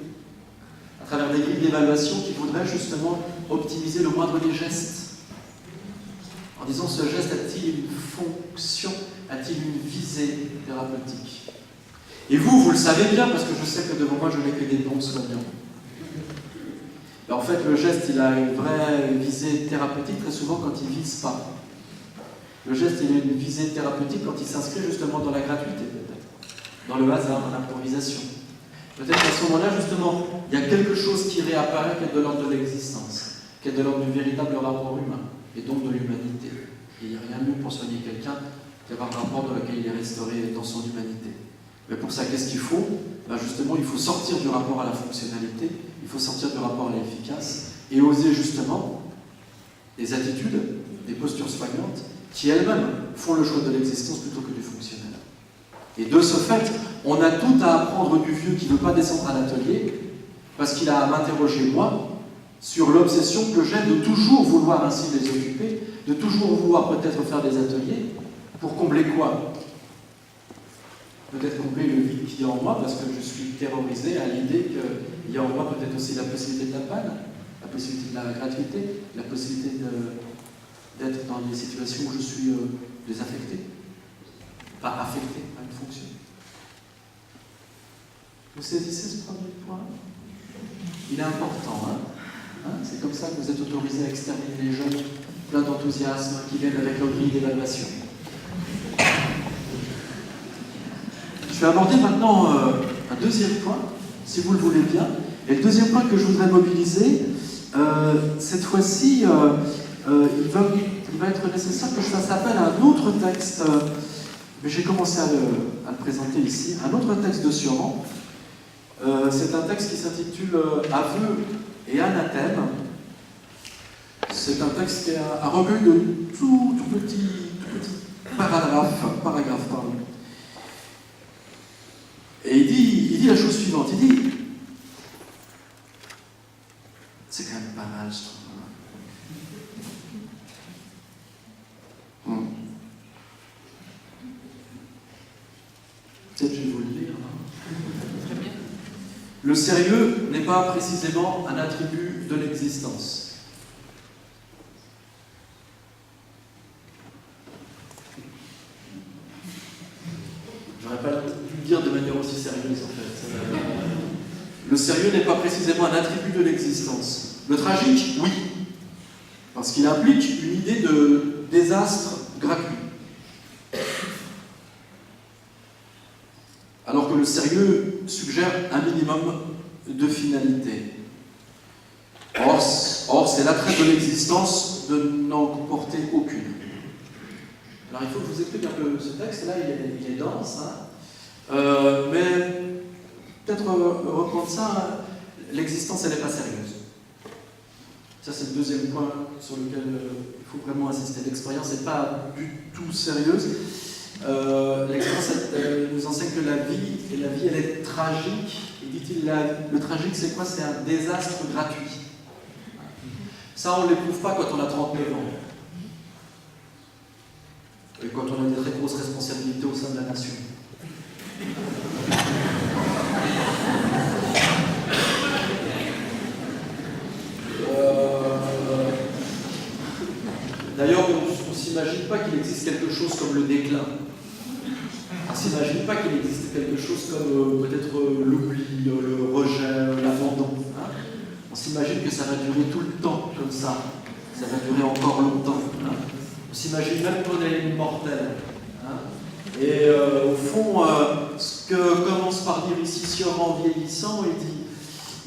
à travers des grilles d'évaluation qui voudraient justement optimiser le moindre des gestes. En disant, ce geste a-t-il une fonction, a-t-il une visée thérapeutique? Et vous le savez bien, parce que je sais que devant moi, je n'ai que des bons soignants. Mais en fait, le geste, il a une vraie visée thérapeutique très souvent quand il ne vise pas. Le geste, il a une visée thérapeutique quand il s'inscrit justement dans la gratuité, peut-être, dans le hasard, dans l'improvisation. Peut-être qu'à ce moment-là, justement, il y a quelque chose qui réapparaît qui est de l'ordre de l'existence, qui est de l'ordre du véritable rapport humain, et donc de l'humanité. Et il n'y a rien de mieux pour soigner quelqu'un qu'avoir un rapport dans lequel il est restauré dans son humanité. Mais pour ça, qu'est-ce qu'il faut? Ben justement, il faut sortir du rapport à la fonctionnalité, il faut sortir du rapport à l'efficace, et oser justement des attitudes, des postures soignantes, qui elles-mêmes font le choix de l'existence plutôt que du fonctionnel. Et de ce fait, on a tout à apprendre du vieux qui ne veut pas descendre à l'atelier, parce qu'il a à m'interroger moi sur l'obsession que j'ai de toujours vouloir ainsi les occuper, de toujours vouloir peut-être faire des ateliers, pour combler quoi? Peut-être combler le vide qu'il y a en moi, parce que je suis terrorisé à l'idée qu'il y a en moi peut-être aussi la possibilité de la panne, la possibilité de la gratuité, la possibilité d'être dans des situations où je suis désaffecté, pas affecté à une fonction. Vous saisissez ce premier point? Il est important, hein? C'est comme ça que vous êtes autorisé à exterminer les jeunes pleins d'enthousiasme qui viennent avec leur grille d'évaluation. Je vais aborder maintenant un deuxième point, si vous le voulez bien. Et le deuxième point que je voudrais mobiliser, cette fois-ci, il va être nécessaire que je fasse appel à un autre texte Mais j'ai commencé à le présenter ici. Un autre texte de Sioran, c'est un texte qui s'intitule Aveux et anathème. C'est un texte qui est un recueil de tout petit paragraphe. Pardon. Et il dit la chose suivante, il dit, c'est quand même pas mal ce truc-là. Peut-être je vais vous le lire. Très bien. Le sérieux n'est pas précisément un attribut de l'existence. J'aurais pas dû le dire de manière aussi sérieuse en fait. Le sérieux n'est pas précisément un attribut de l'existence. Le tragique, oui, parce qu'il implique une idée de désastre gratuit. Alors que le sérieux suggère un minimum de finalité. Or c'est l'attrait de l'existence de n'en comporter aucune. Alors il faut que je vous explique un peu ce texte, là il est dense, hein. Mais peut-être reprendre ça, l'existence elle n'est pas sérieuse. Ça c'est le deuxième point sur lequel il faut vraiment insister. L'expérience n'est pas du tout sérieuse. L'expérience nous enseigne que la vie elle est tragique. Et dit-il, le tragique c'est quoi? C'est un désastre gratuit. Ça on ne l'éprouve pas quand on a 39 ans. Et quand on a des très grosses responsabilités au sein de la nation. D'ailleurs, on ne s'imagine pas qu'il existe quelque chose comme le déclin. On ne s'imagine pas qu'il existe quelque chose comme peut-être l'oubli, le rejet, l'abandon. Hein. On s'imagine que ça va durer tout le temps comme ça. Ça va durer encore longtemps. Hein. On s'imagine même qu'on est immortel. Hein. Et au fond, ce que commence par dire ici Sioran vieillissant, il dit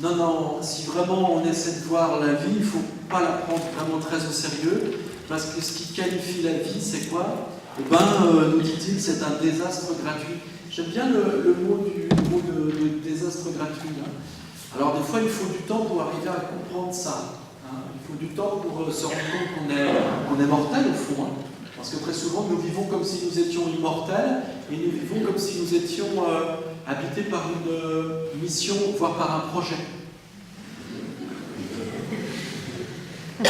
non, si vraiment on essaie de voir la vie, il ne faut pas la prendre vraiment très au sérieux, parce que ce qui qualifie la vie, c'est quoi? Eh bien, nous dit-il, c'est un désastre gratuit. J'aime bien le mot de désastre gratuit. Hein. Alors, des fois, il faut du temps pour arriver à comprendre ça. Hein. Il faut du temps pour se rendre compte qu'on est mortel, au fond. Hein. Parce que très souvent, nous vivons comme si nous étions immortels, et nous vivons comme si nous étions habités par une mission, voire par un projet. Et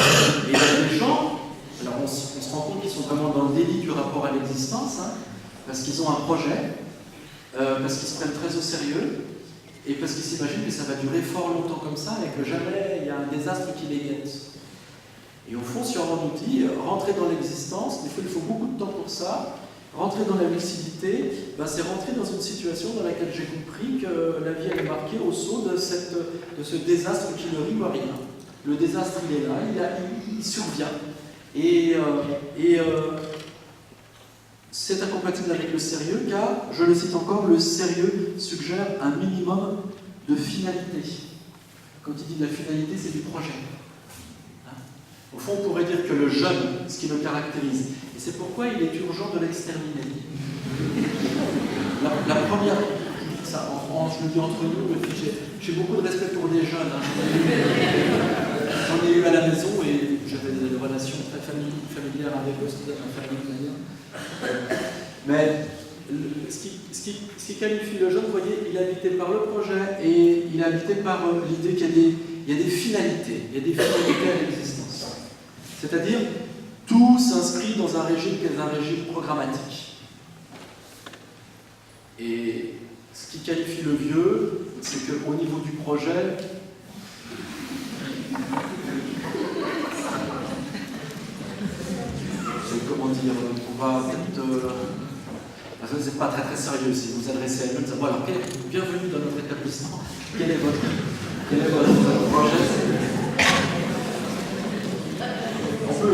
il y a des gens, alors on se rend compte qu'ils sont vraiment dans le déni du rapport à l'existence, hein, parce qu'ils ont un projet, parce qu'ils se prennent très au sérieux, et parce qu'ils s'imaginent que ça va durer fort longtemps comme ça, et que jamais il y a un désastre qui les guette. Et au fond, si on nous dit, rentrer dans l'existence, il faut beaucoup de temps pour ça, rentrer dans la lucidité, ben c'est rentrer dans une situation dans laquelle j'ai compris que la vie elle est marquée au saut de ce désastre qui ne rime à rien. Le désastre, il est là, il survient. Et c'est incompatible avec le sérieux, car, je le cite encore, le sérieux suggère un minimum de finalité. Quand il dit de la finalité, c'est du projet. Au fond, on pourrait dire que le jeune, ce qui le caractérise, et c'est pourquoi il est urgent de l'exterminer. La première, ça, en France, je le dis entre nous, j'ai beaucoup de respect pour les jeunes. Hein. J'en ai eu à la maison et j'avais des relations très familières avec eux, c'était ma famille d'ailleurs. Mais ce qui qualifie le jeune, vous voyez, il est habité par le projet et il est habité par l'idée qu'il y a des finalités, il y a des finalités à l'existence. C'est-à-dire, tout s'inscrit dans un régime qui est un régime programmatique. Et ce qui qualifie le vieux, c'est qu'au niveau du projet, comment dire, on va peut-être... Parce que vous n'êtes pas très sérieux si vous vous adressez à nous, de savoir, alors, bienvenue dans notre établissement, quel est votre projet? On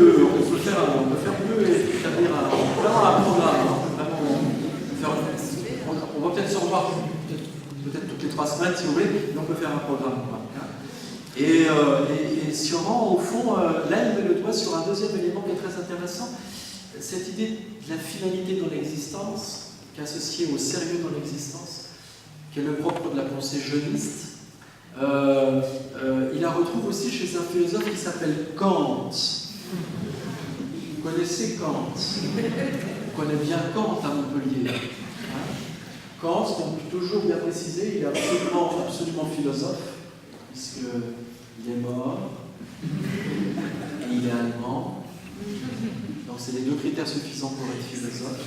peut faire mieux et établir vraiment un programme. On va peut-être se revoir peut-être toutes les 3 semaines si vous voulez, mais on peut faire un programme. Et Sioran, au fond, là il met le doigt sur un deuxième élément qui est très intéressant. cette idée de la finalité dans l'existence, qui est associée au sérieux dans l'existence, qui est le propre de la pensée jeuniste, il la retrouve aussi chez un philosophe qui s'appelle Kant. Vous connaissez Kant? On connaît bien Kant à Montpellier. Kant, donc toujours bien précisé, il est absolument philosophe, puisqu'il est mort, et il est allemand. Donc c'est les deux critères suffisants pour être philosophe.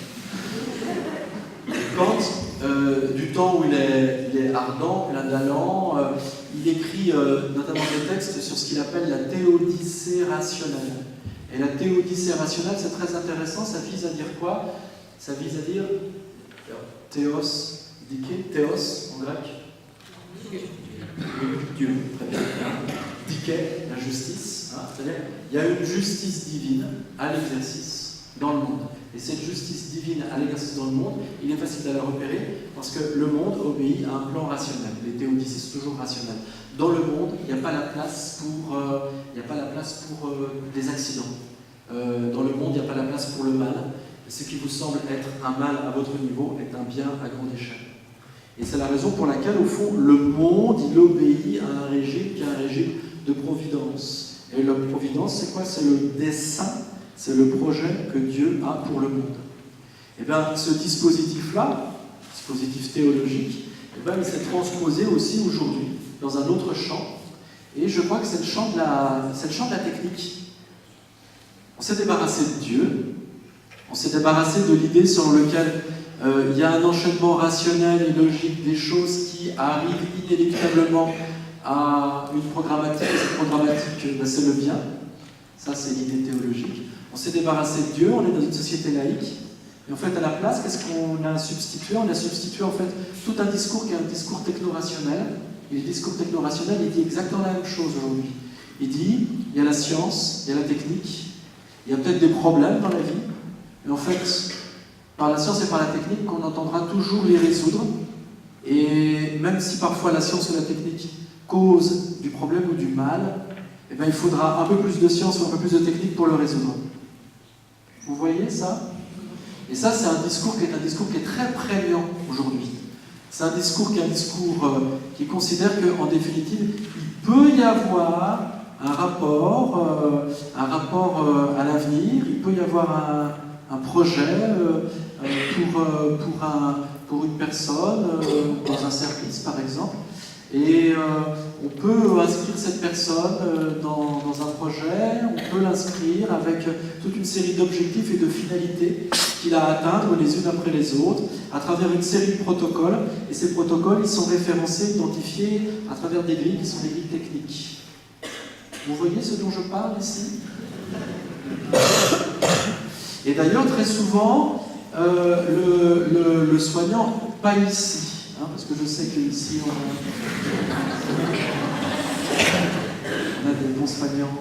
Kant, du temps où il est ardent, plein d'allant, il écrit notamment des textes sur ce qu'il appelle la théodicée rationnelle. Et la théodicée rationnelle, c'est très intéressant, ça vise à dire quoi? Ça vise à dire théos, dike, théos en grec. Dieu, très bien. Dike, la justice, hein, c'est-à-dire il y a une justice divine à l'exercice dans le monde. Et cette justice divine à l'exercice dans le monde, il est facile de la repérer parce que le monde obéit à un plan rationnel. Les théodicées, c'est toujours rationnel. Dans le monde, il n'y a pas la place pour des accidents. Dans le monde, il n'y a pas la place pour le mal. Ce qui vous semble être un mal à votre niveau est un bien à grande échelle. Et c'est la raison pour laquelle, au fond, le monde, il obéit à un régime qui est un régime de providence. Et la providence, c'est quoi? C'est le dessein, c'est le projet que Dieu a pour le monde. Et bien, ce dispositif-là, dispositif théologique, et bien, il s'est transposé aussi aujourd'hui dans un autre champ. Et je crois que c'est le champ de la technique. On s'est débarrassé de Dieu, on s'est débarrassé de l'idée selon laquelle il y a un enchaînement rationnel et logique des choses qui arrivent inéluctablement à une programmatique. Et cette programmatique, ben, c'est le bien. Ça, c'est l'idée théologique. On s'est débarrassé de Dieu, on est dans une société laïque. Et en fait, à la place, qu'est-ce qu'on a substitué? On a substitué en fait tout un discours qui est un discours techno-rationnel. Et le discours techno-rationnel, il dit exactement la même chose aujourd'hui. Il dit, il y a la science, il y a la technique, il y a peut-être des problèmes dans la vie, mais en fait, par la science et par la technique, qu'on entendra toujours les résoudre. Et même si parfois la science ou la technique cause du problème ou du mal, eh bien, il faudra un peu plus de science ou un peu plus de technique pour le résoudre. Vous voyez ça? Et ça, c'est un discours qui est très prégnant aujourd'hui. C'est un discours qui considère qu'en définitive, il peut y avoir un rapport à l'avenir, il peut y avoir un projet pour une personne dans un service, par exemple, et on peut inscrire cette personne dans un projet, on peut l'inscrire avec toute une série d'objectifs et de finalités qu'il a à atteindre les unes après les autres, à travers une série de protocoles, et ces protocoles, ils sont référencés, identifiés à travers des grilles qui sont des grilles techniques. Vous voyez ce dont je parle ici? Et d'ailleurs, très souvent, le soignant, pas ici, hein, parce que je sais qu'ici, on a des bons soignants.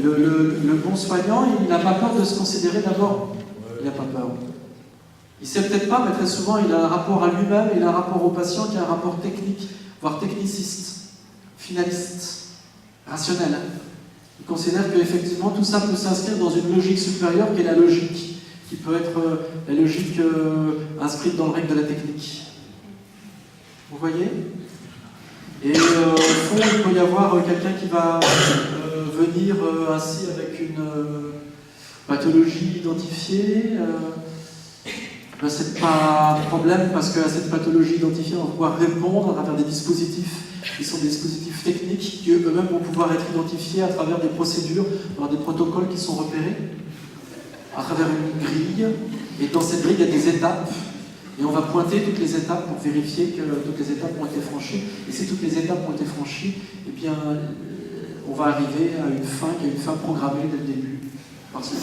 Le bon soignant, il n'a pas peur de se considérer d'abord. Il n'a pas peur. Il ne sait peut-être pas, mais très souvent, il a un rapport à lui-même, il a un rapport au patient qui a un rapport technique, voire techniciste, finaliste. Rationnel. Il considère qu'effectivement tout ça peut s'inscrire dans une logique supérieure qui est la logique, qui peut être la logique inscrite dans le règne de la technique. Vous voyez? Et au fond, il peut y avoir quelqu'un qui va venir ainsi avec une pathologie identifiée. Ben, c'est pas un problème parce qu'à cette pathologie identifiée, on va pouvoir répondre à travers des dispositifs qui sont des dispositifs techniques qui eux-mêmes vont pouvoir être identifiés à travers des procédures, par des protocoles qui sont repérés, à travers une grille. Et dans cette grille, il y a des étapes. Et on va pointer toutes les étapes pour vérifier que toutes les étapes ont été franchies. Et si toutes les étapes ont été franchies, eh bien, on va arriver à une fin qui est une fin programmée dès le début. Parce que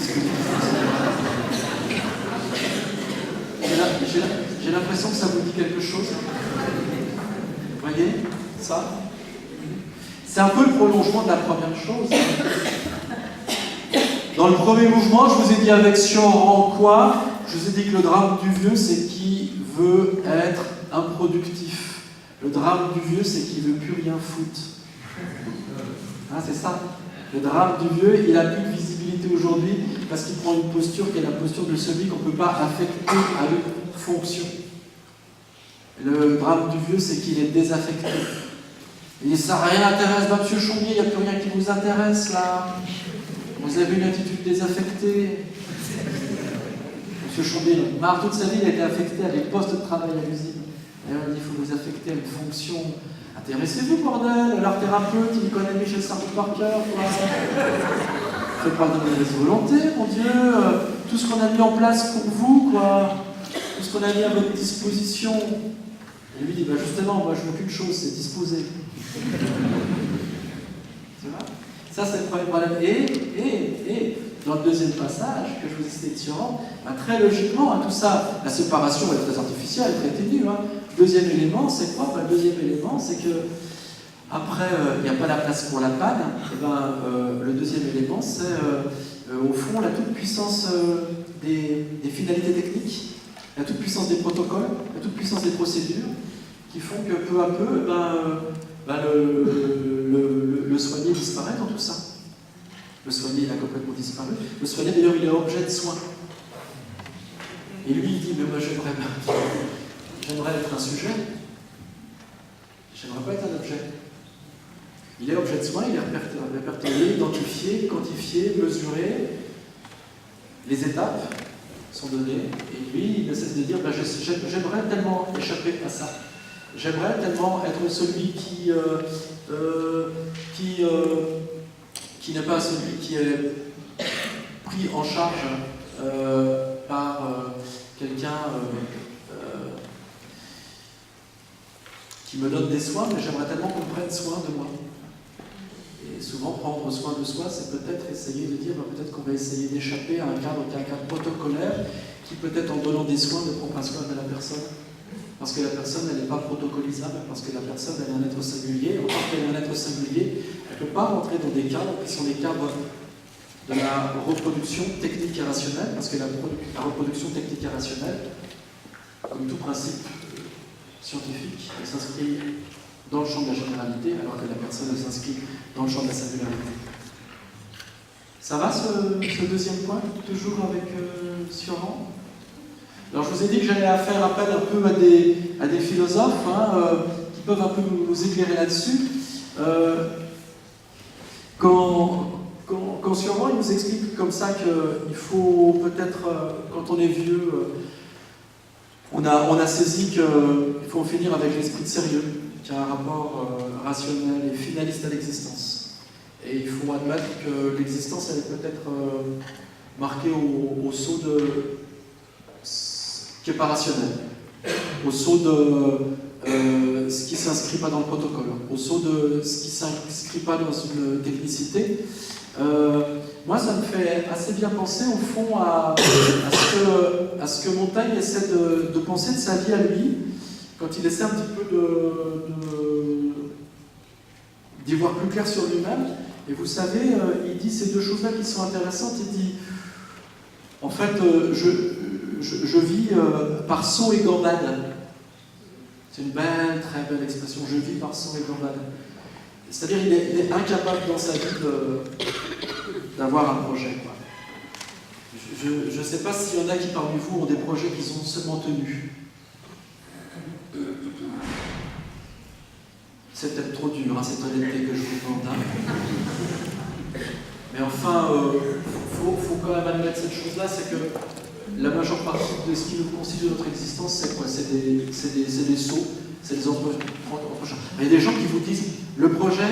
j'ai l'impression que ça vous dit quelque chose. Vous voyez ça? C'est un peu le prolongement de la première chose. Dans le premier mouvement, je vous ai dit avec Sioran quoi? Je vous ai dit que le drame du vieux, c'est qui veut être improductif. Le drame du vieux, c'est qui veut plus rien foutre. Hein, c'est ça. Le drame du vieux, il n'a plus de visibilité aujourd'hui parce qu'il prend une posture qui est la posture de celui qu'on ne peut pas affecter à une fonction. Le drame du vieux, c'est qu'il est désaffecté. Il dit, ça rien n'intéresse, bah, monsieur Chombier, il n'y a plus rien qui vous intéresse là. Vous avez une attitude désaffectée. Monsieur Chombier, marre toute sa vie, il a été affecté à des postes de travail à l'usine. Et on dit, il faut vous affecter à une fonction. Intéressez-vous, bordel, l'art thérapeute, il connaît Michel Sardou par cœur, quoi. Faites pas de mauvaise volonté, mon Dieu. Tout ce qu'on a mis en place pour vous, quoi. Tout ce qu'on a mis à votre disposition. Et lui dit, bah justement, moi je veux qu'une chose, c'est disposer. Tu vois? Ça, c'est le premier problème. Et, dans le deuxième passage que je vous ai cité sur, bah, très logiquement, hein, tout ça, la séparation est très artificielle, très ténue. Hein. Deuxième élément, c'est quoi? Bah, le deuxième élément, c'est que après, il n'y a pas la place pour la panne. Et ben, le deuxième élément, c'est au fond la toute-puissance des finalités techniques, la toute-puissance des protocoles, la toute-puissance des procédures, qui font que peu à peu, le soigné disparaît dans tout ça. Le soigné, il a complètement disparu. Le soigné, d'ailleurs, il est objet de soin. Et lui, il dit, mais moi, j'aimerais être un sujet. J'aimerais pas être un objet. Il est objet de soin, il est répertorié, identifié, quantifié, mesuré. Les étapes sont données. Et lui, il ne cesse de dire, j'aimerais tellement échapper à ça. J'aimerais tellement être celui qui n'est pas celui qui est pris en charge par quelqu'un qui me donne des soins, mais j'aimerais tellement qu'on prenne soin de moi. Et souvent, prendre soin de soi, c'est peut-être essayer de dire, peut-être qu'on va essayer d'échapper à un cadre qui est un cadre protocolaire, qui peut-être en donnant des soins ne prend pas soin de la personne. Parce que la personne, elle n'est pas protocolisable, parce que la personne, elle est un être singulier. En tant qu'elle est un être singulier, elle ne peut pas rentrer dans des cadres qui sont des cadres de la reproduction technique et rationnelle, parce que la reproduction technique et rationnelle, comme tout principe scientifique, elle s'inscrit dans le champ de la généralité, alors que la personne elle s'inscrit dans le champ de la singularité. Ça va ce deuxième point, toujours avec Sioran? Alors je vous ai dit que j'allais faire appel un peu à des philosophes qui peuvent un peu nous éclairer là-dessus. Quand Sioran il nous explique comme ça qu'il faut peut-être, quand on est vieux, on a saisi qu'il faut en finir avec l'esprit de sérieux, qui a un rapport rationnel et finaliste à l'existence. Et il faut admettre que l'existence elle est peut-être marquée au saut de qui n'est pas rationnel, au saut de ce qui ne s'inscrit pas dans le protocole, au saut de ce qui ne s'inscrit pas dans une technicité. Moi, ça me fait assez bien penser, au fond, à ce que Montaigne essaie de penser de sa vie à lui, quand il essaie un petit peu d'y voir plus clair sur lui-même. Et vous savez, il dit ces deux choses-là qui sont intéressantes. Il dit, en fait, je vis par saut et gambade. C'est une belle, très belle expression. Je vis par saut et gambade. C'est-à-dire il est incapable dans sa vie d'avoir un projet. Quoi. Je ne sais pas s'il y en a qui parmi vous ont des projets qui sont seulement tenus. C'est peut-être trop dur, cette honnêteté que je vous demande. Mais enfin, faut quand même admettre cette chose-là, c'est que la majeure partie de ce qui nous constitue notre existence, c'est quoi? C'est des sauts, c'est des entrechats. Il y a des gens qui vous disent, le projet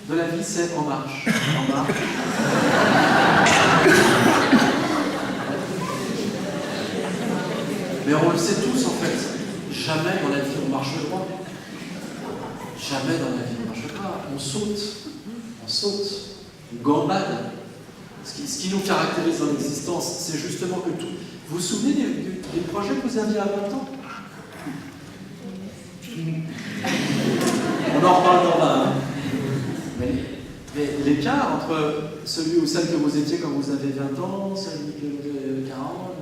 de la vie, c'est En Marche. En Marche. Mais on le sait tous, en fait. Jamais dans la vie, on marche droit. Jamais dans la vie, on marche pas. On saute, on gambade. Ce qui nous caractérise dans l'existence, c'est justement que tout. Vous vous souvenez des projets que vous aviez à 20 ans? On en reparle dans la... Mais l'écart entre celui ou celle que vous étiez quand vous avez 20 ans, celui que vous avez 40...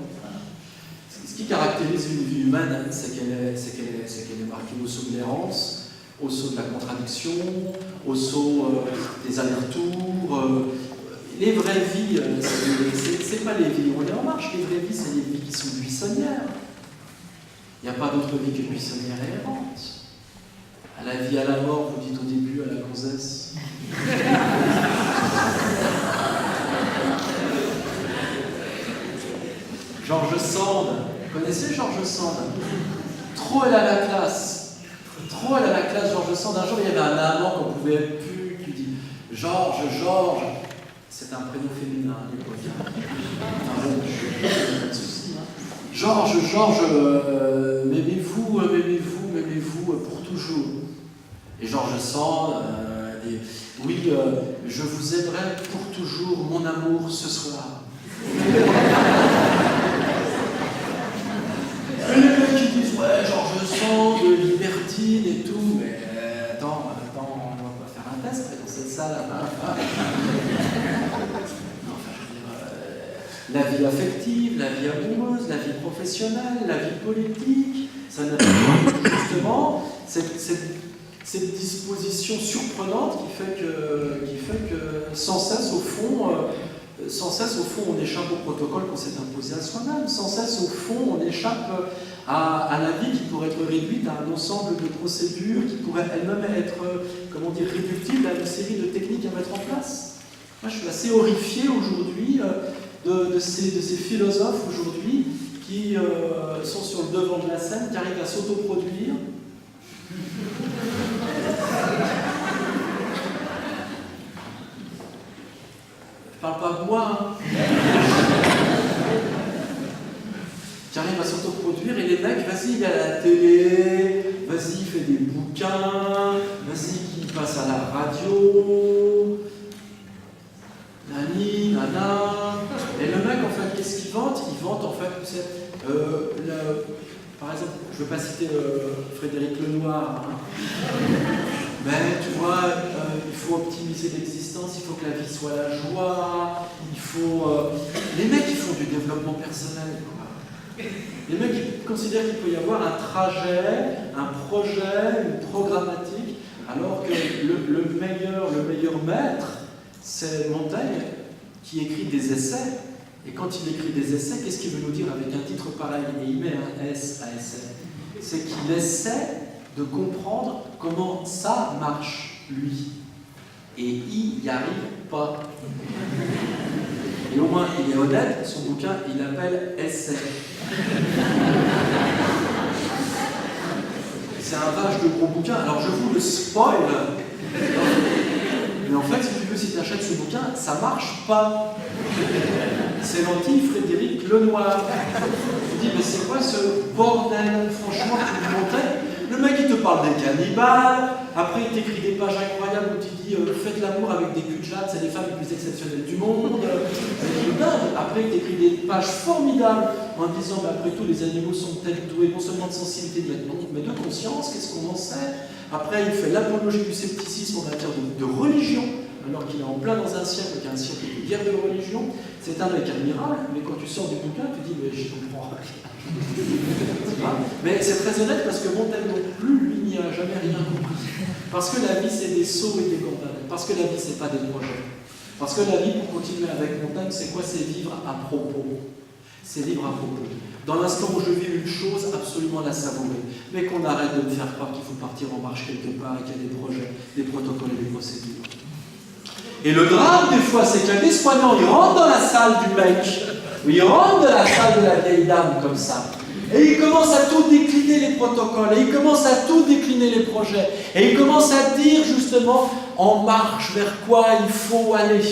Ce qui caractérise une vie humaine, c'est qu'elle est marquée au saut de l'errance, au saut de la contradiction, au saut des allers-retours, les vraies vies, c'est pas les vies où on est en marche, les vraies vies, c'est les vies qui sont buissonnières. Il n'y a pas d'autre vie que buissonnière et errante. À la vie, à la mort, vous dites au début à la gonzesse. George Sand, vous connaissez George Sand? Trop elle a la classe. Trop elle a la classe, George Sand. Un jour, il y avait un amant qu'on pouvait plus, qui dit Georges, Georges. C'est un prénom féminin à l'époque. Pas de souci. Georges, Georges, m'aimez-vous, m'aimez-vous, m'aimez-vous pour toujours. Et George Sand dit oui, je vous aimerai pour toujours, mon amour, ce soir. Et les mecs qui disent ouais, George Sand, libertine et tout, mais attends, on va pas faire un test dans cette salle. La vie affective, la vie amoureuse, la vie professionnelle, la vie politique, ça n'a pas justement cette disposition surprenante qui fait que sans cesse au fond on échappe au protocole qu'on s'est imposé à soi-même, sans cesse au fond on échappe à la vie qui pourrait être réduite à un ensemble de procédures qui pourraient elles-mêmes être, comment dire, réductibles à une série de techniques à mettre en place. Moi je suis assez horrifié aujourd'hui de ces philosophes aujourd'hui qui sont sur le devant de la scène, qui arrivent à s'autoproduire. Je parle pas de moi, qui arrivent à s'autoproduire et les mecs, vas-y, il est à la télé, vas-y, il fait des bouquins, vas-y, il passe à la radio. Nani, nana. Et le mec, en fait, qu'est-ce qu'il vante? Il vante, en fait, par exemple, je ne veux pas citer Frédéric Lenoir, mais tu vois, il faut optimiser l'existence, il faut que la vie soit la joie, il faut... Les mecs, ils font du développement personnel, quoi. Les mecs, ils considèrent qu'il peut y avoir un trajet, un projet, une programmatique, alors que le meilleur maître, c'est Montaigne qui écrit des essais. Et quand il écrit des essais, qu'est-ce qu'il veut nous dire avec un titre pareil? Et il met un S à essai. C'est qu'il essaie de comprendre comment ça marche, lui. Et il n'y arrive pas. Et au moins, il est honnête, son bouquin, il l'appelle Essai. C'est un vache de gros bouquin. Alors je vous le spoil. Mais en fait, si tu achètes ce bouquin, ça marche pas. C'est l'anti-Frédéric Lenoir. Tu dis, mais c'est quoi ce bordel? Franchement, tu me montrais. Le mec, il te parle des cannibales. Après, il t'écrit des pages incroyables où tu dis, faites l'amour avec des culs de jatte, c'est les femmes les plus exceptionnelles du monde. C'est dingue. Après, il t'écrit des pages formidables en disant, bah, après tout, les animaux sont peut-être doués non seulement de sensibilité, mais de conscience. Qu'est-ce qu'on en sait? Après, il fait l'apologie du scepticisme en matière de religion, alors qu'il est en plein dans un siècle qui est un siècle de guerre de religion. C'est un mec admirable, mais quand tu sors du bouquin, tu dis, mais j'y comprends rien. Mais c'est très honnête parce que Montaigne non plus, lui, n'y a jamais rien compris. Parce que la vie, c'est des sauts et des gambades. Parce que la vie, c'est pas des projets. Parce que la vie, pour continuer avec Montaigne, c'est quoi? C'est vivre à propos. C'est vivre à propos. Dans l'instant où je vis une chose, absolument la savourer. Mais qu'on arrête de me faire croire qu'il faut partir en marche quelque part et qu'il y a des projets, des protocoles et des procédures. Et le drame, des fois, c'est que des soignants, ils rentrent dans la salle du mec, ou ils rentrent dans la salle de la vieille dame, comme ça, et ils commencent à tout décliner les protocoles, et ils commencent à tout décliner les projets, et ils commencent à dire, justement, en marche vers quoi il faut aller.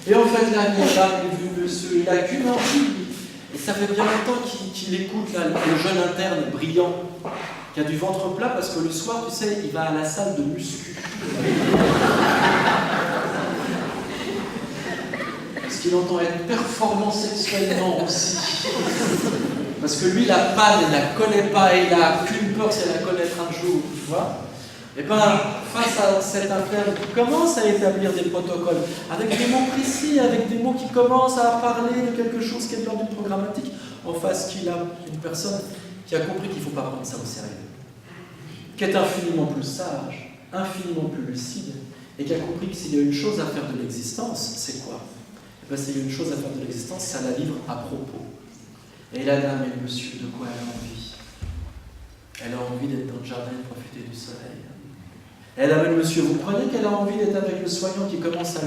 Et en fait, la vieille dame, le monsieur, il a qu'une envie. Et ça fait bien longtemps qu'il écoute là, le jeune interne brillant, qui a du ventre plat, parce que le soir, tu sais, il va à la salle de muscu. Parce qu'il entend être performant sexuellement aussi. Parce que lui, la panne, il ne la connaît pas, et il n'a qu'une peur, c'est la connaître un jour, tu vois. Et bien, face à cette affaire qui commence à établir des protocoles, avec des mots précis, avec des mots qui commencent à parler de quelque chose qui est de l'ordre du programmatique, en face qu'il a une personne qui a compris qu'il ne faut pas prendre ça au sérieux, qui est infiniment plus sage, infiniment plus lucide, et qui a compris que s'il y a une chose à faire de l'existence, c'est quoi? Eh bien, s'il y a une chose à faire de l'existence, c'est à la vivre à propos. Et la dame et le monsieur, de quoi elle a envie? Elle a envie d'être dans le jardin et de profiter du soleil. Et la dame et le monsieur, vous croyez qu'elle a envie d'être avec le soignant qui commence à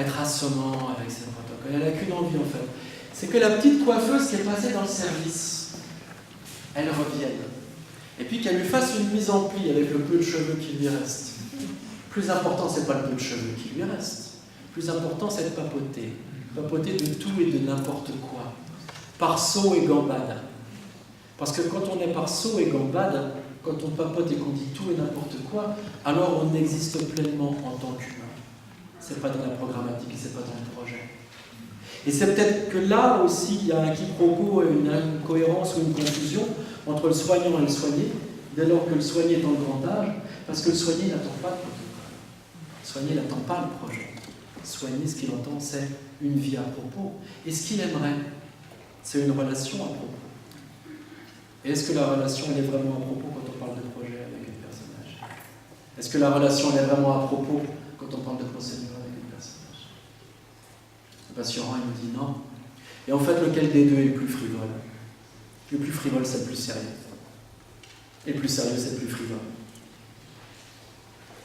être assommant avec ses protocoles? Elle n'a qu'une envie en fait. C'est que la petite coiffeuse qui est passée dans le service, elle revienne. Et puis qu'elle lui fasse une mise en pli avec le peu de cheveux qui lui reste. Plus important, c'est pas le peu de cheveux qui lui reste. Plus important, c'est de papoter. Papoter de tout et de n'importe quoi. Par saut et gambade. Parce que quand on est par saut et gambade, quand on papote et qu'on dit tout et n'importe quoi, alors on existe pleinement en tant qu'humain. C'est pas dans la programmatique et c'est pas dans le projet. Et c'est peut-être que là aussi, il y a un quiproquo, une incohérence ou une confusion entre le soignant et le soigné, dès lors que le soigné est dans le grand âge, parce que le soigné n'attend pas le protocole. Le soigné n'attend pas le projet. Le soigné, ce qu'il entend, c'est une vie à propos. Et ce qu'il aimerait, c'est une relation à propos. Et est-ce que la relation, elle est vraiment à propos quand on parle de projet avec un personnage? Est-ce que la relation, elle est vraiment à propos quand on parle de procédure avec un personnage? Le patient, il me dit non. Et en fait, lequel des deux est le plus frivole? Le plus frivole, c'est le plus sérieux. Et le plus sérieux, c'est le plus frivole.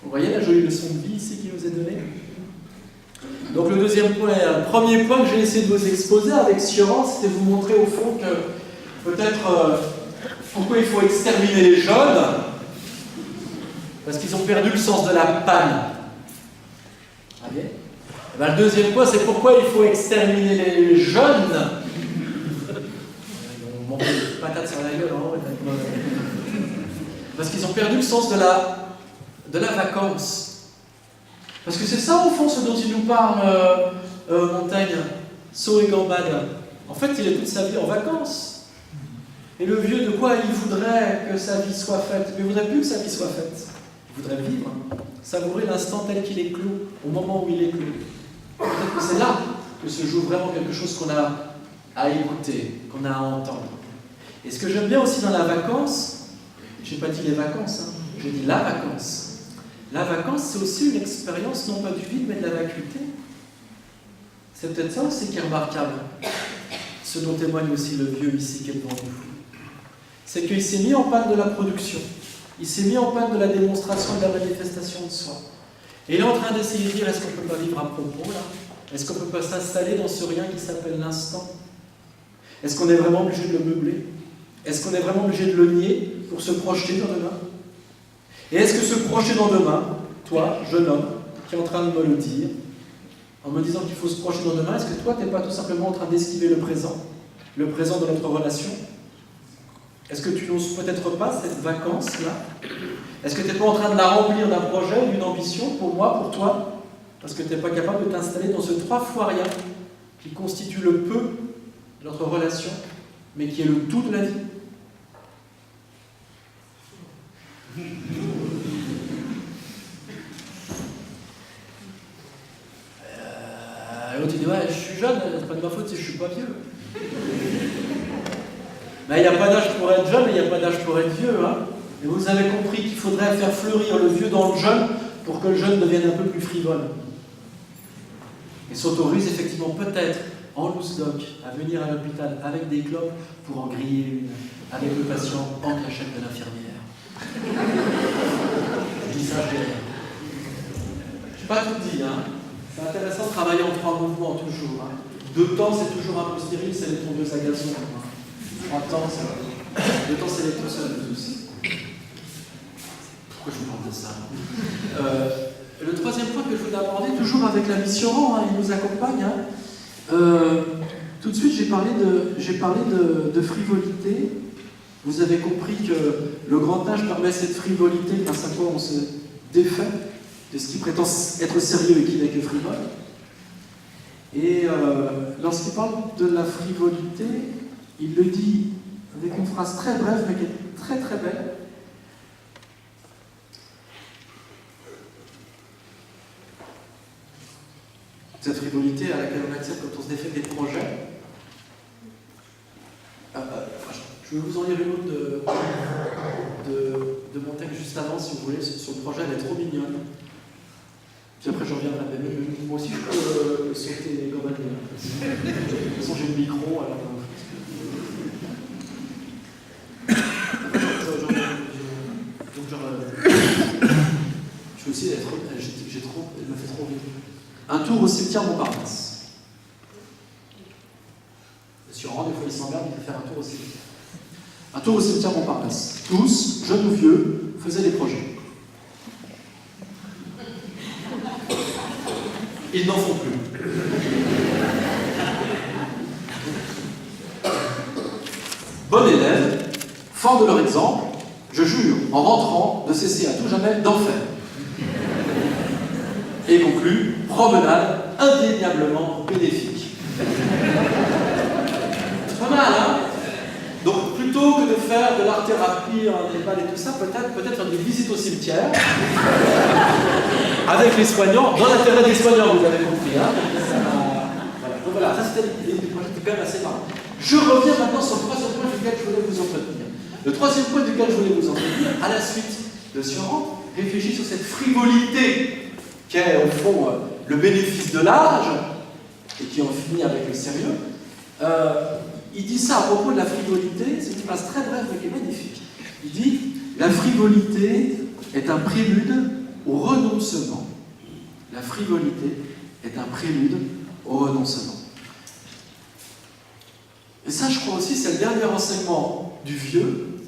Vous voyez la jolie leçon de vie ici qui nous est donnée? Donc le deuxième point, le premier point que j'ai essayé de vous exposer avec assurance, c'était vous montrer au fond que peut-être pourquoi il faut exterminer les jeunes, parce qu'ils ont perdu le sens de la panne. Ah bien? Et bien, le deuxième point, c'est pourquoi il faut exterminer les jeunes. Ils vont monter des patates sur la gueule, hein? Parce qu'ils ont perdu le sens de la vacance. Parce que c'est ça, au fond, ce dont il nous parle, Montaigne, saut et gambade. En fait, il est toute sa vie en vacances. Et le vieux, de quoi il voudrait que sa vie soit faite? Mais il ne voudrait plus que sa vie soit faite. Il voudrait vivre, savourer l'instant tel qu'il est clos, au moment où il est clos. Peut-être que c'est là que se joue vraiment quelque chose qu'on a à écouter, qu'on a à entendre. Et ce que j'aime bien aussi dans la vacance, je n'ai pas dit les vacances, hein, j'ai dit la vacance. La vacance, c'est aussi une expérience, non pas du vide, mais de la vacuité. C'est peut-être ça aussi qui est remarquable. Ce dont témoigne aussi le vieux ici qui est devant nous. C'est qu'il s'est mis en panne de la production. Il s'est mis en panne de la démonstration et de la manifestation de soi. Et il est en train d'essayer de dire, est-ce qu'on ne peut pas vivre à propos, là? Est-ce qu'on ne peut pas s'installer dans ce rien qui s'appelle l'instant? Est-ce qu'on est vraiment obligé de le meubler? Est-ce qu'on est vraiment obligé de le nier pour se projeter dans demain? Et est-ce que se projeter dans demain, toi, jeune homme, qui est en train de me le dire, en me disant qu'il faut se projeter dans demain, est-ce que toi, tu n'es pas tout simplement en train d'esquiver le présent de notre relation? Est-ce que tu n'oses peut-être pas cette vacance-là? Est-ce que tu n'es pas en train de la remplir d'un projet, d'une ambition, pour moi, pour toi? Parce que tu n'es pas capable de t'installer dans ce 3 fois rien qui constitue le peu de notre relation, mais qui est le tout de la vie. L'autre il dit ouais, je suis jeune, c'est pas de ma faute si je suis pas vieux. Mais il n'y a pas d'âge pour être jeune et il n'y a pas d'âge pour être vieux. Hein. Et vous avez compris qu'il faudrait faire fleurir le vieux dans le jeune pour que le jeune devienne un peu plus frivole. Et s'autorise effectivement peut-être en loose doc à venir à l'hôpital avec des clopes pour en griller une avec le patient en cachette de l'infirmière. Je dis ça, je dis rien. Je n'ai pas tout dit, hein. C'est intéressant de travailler en 3 mouvements toujours. Hein. 2 temps, c'est toujours un peu stérile, c'est les tondeuses à gazon. 3 temps, c'est 2 temps, c'est les tonseuses aussi. Pourquoi je vous parle de ça? Le troisième point que je voulais aborder, toujours avec la mission rang, hein, il nous accompagne. Hein. Tout de suite, j'ai parlé de frivolité. Vous avez compris que le grand âge permet cette frivolité grâce à quoi on se défait de ce qui prétend être sérieux et qui n'est que frivole. Et lorsqu'il parle de la frivolité, il le dit avec une phrase très brève mais qui est très très belle. Cette frivolité à laquelle on accède quand on se défait des projets. Je vais vous en lire une autre de Montaigne juste avant, si vous voulez, sur le projet, elle est trop mignonne. je reviendrai. Moi aussi, je peux sauter les cordes. De toute façon, j'ai le micro, alors. Je vais aussi être. Je me fais trop vite. Un tour au cimetière Montparnasse. Sur rang, des fois, il s'emmerde, il peut faire un tour au cimetière. Un tour au cimetière Montparnasse. Tous, jeunes ou vieux, faisaient des projets. Ils n'en font plus. Bon élève, fort de leur exemple, je jure, en rentrant, de cesser à tout jamais d'en faire. Et conclut, promenade indéniablement bénéfique. C'est pas mal, hein? Donc, plutôt que de faire de l'art-thérapie en EHPAD et tout ça, peut-être faire des visites au cimetière avec les soignants, dans l'intérêt des soignants, vous avez compris, hein? Voilà. Donc voilà, ça c'était des projets qui étaient quand même assez marrants. Je reviens maintenant sur le troisième point duquel je voulais vous entretenir. Le troisième point duquel je voulais vous entretenir, à la suite de Sioran, réfléchit sur cette frivolité qu'est au fond le bénéfice de l'âge, et qui en finit avec le sérieux. Il dit ça à propos de la frivolité, c'est une phrase très brève mais qui est magnifique. Il dit « La frivolité est un prélude au renoncement. » La frivolité est un prélude au renoncement. Et ça, je crois aussi, c'est le dernier enseignement du vieux,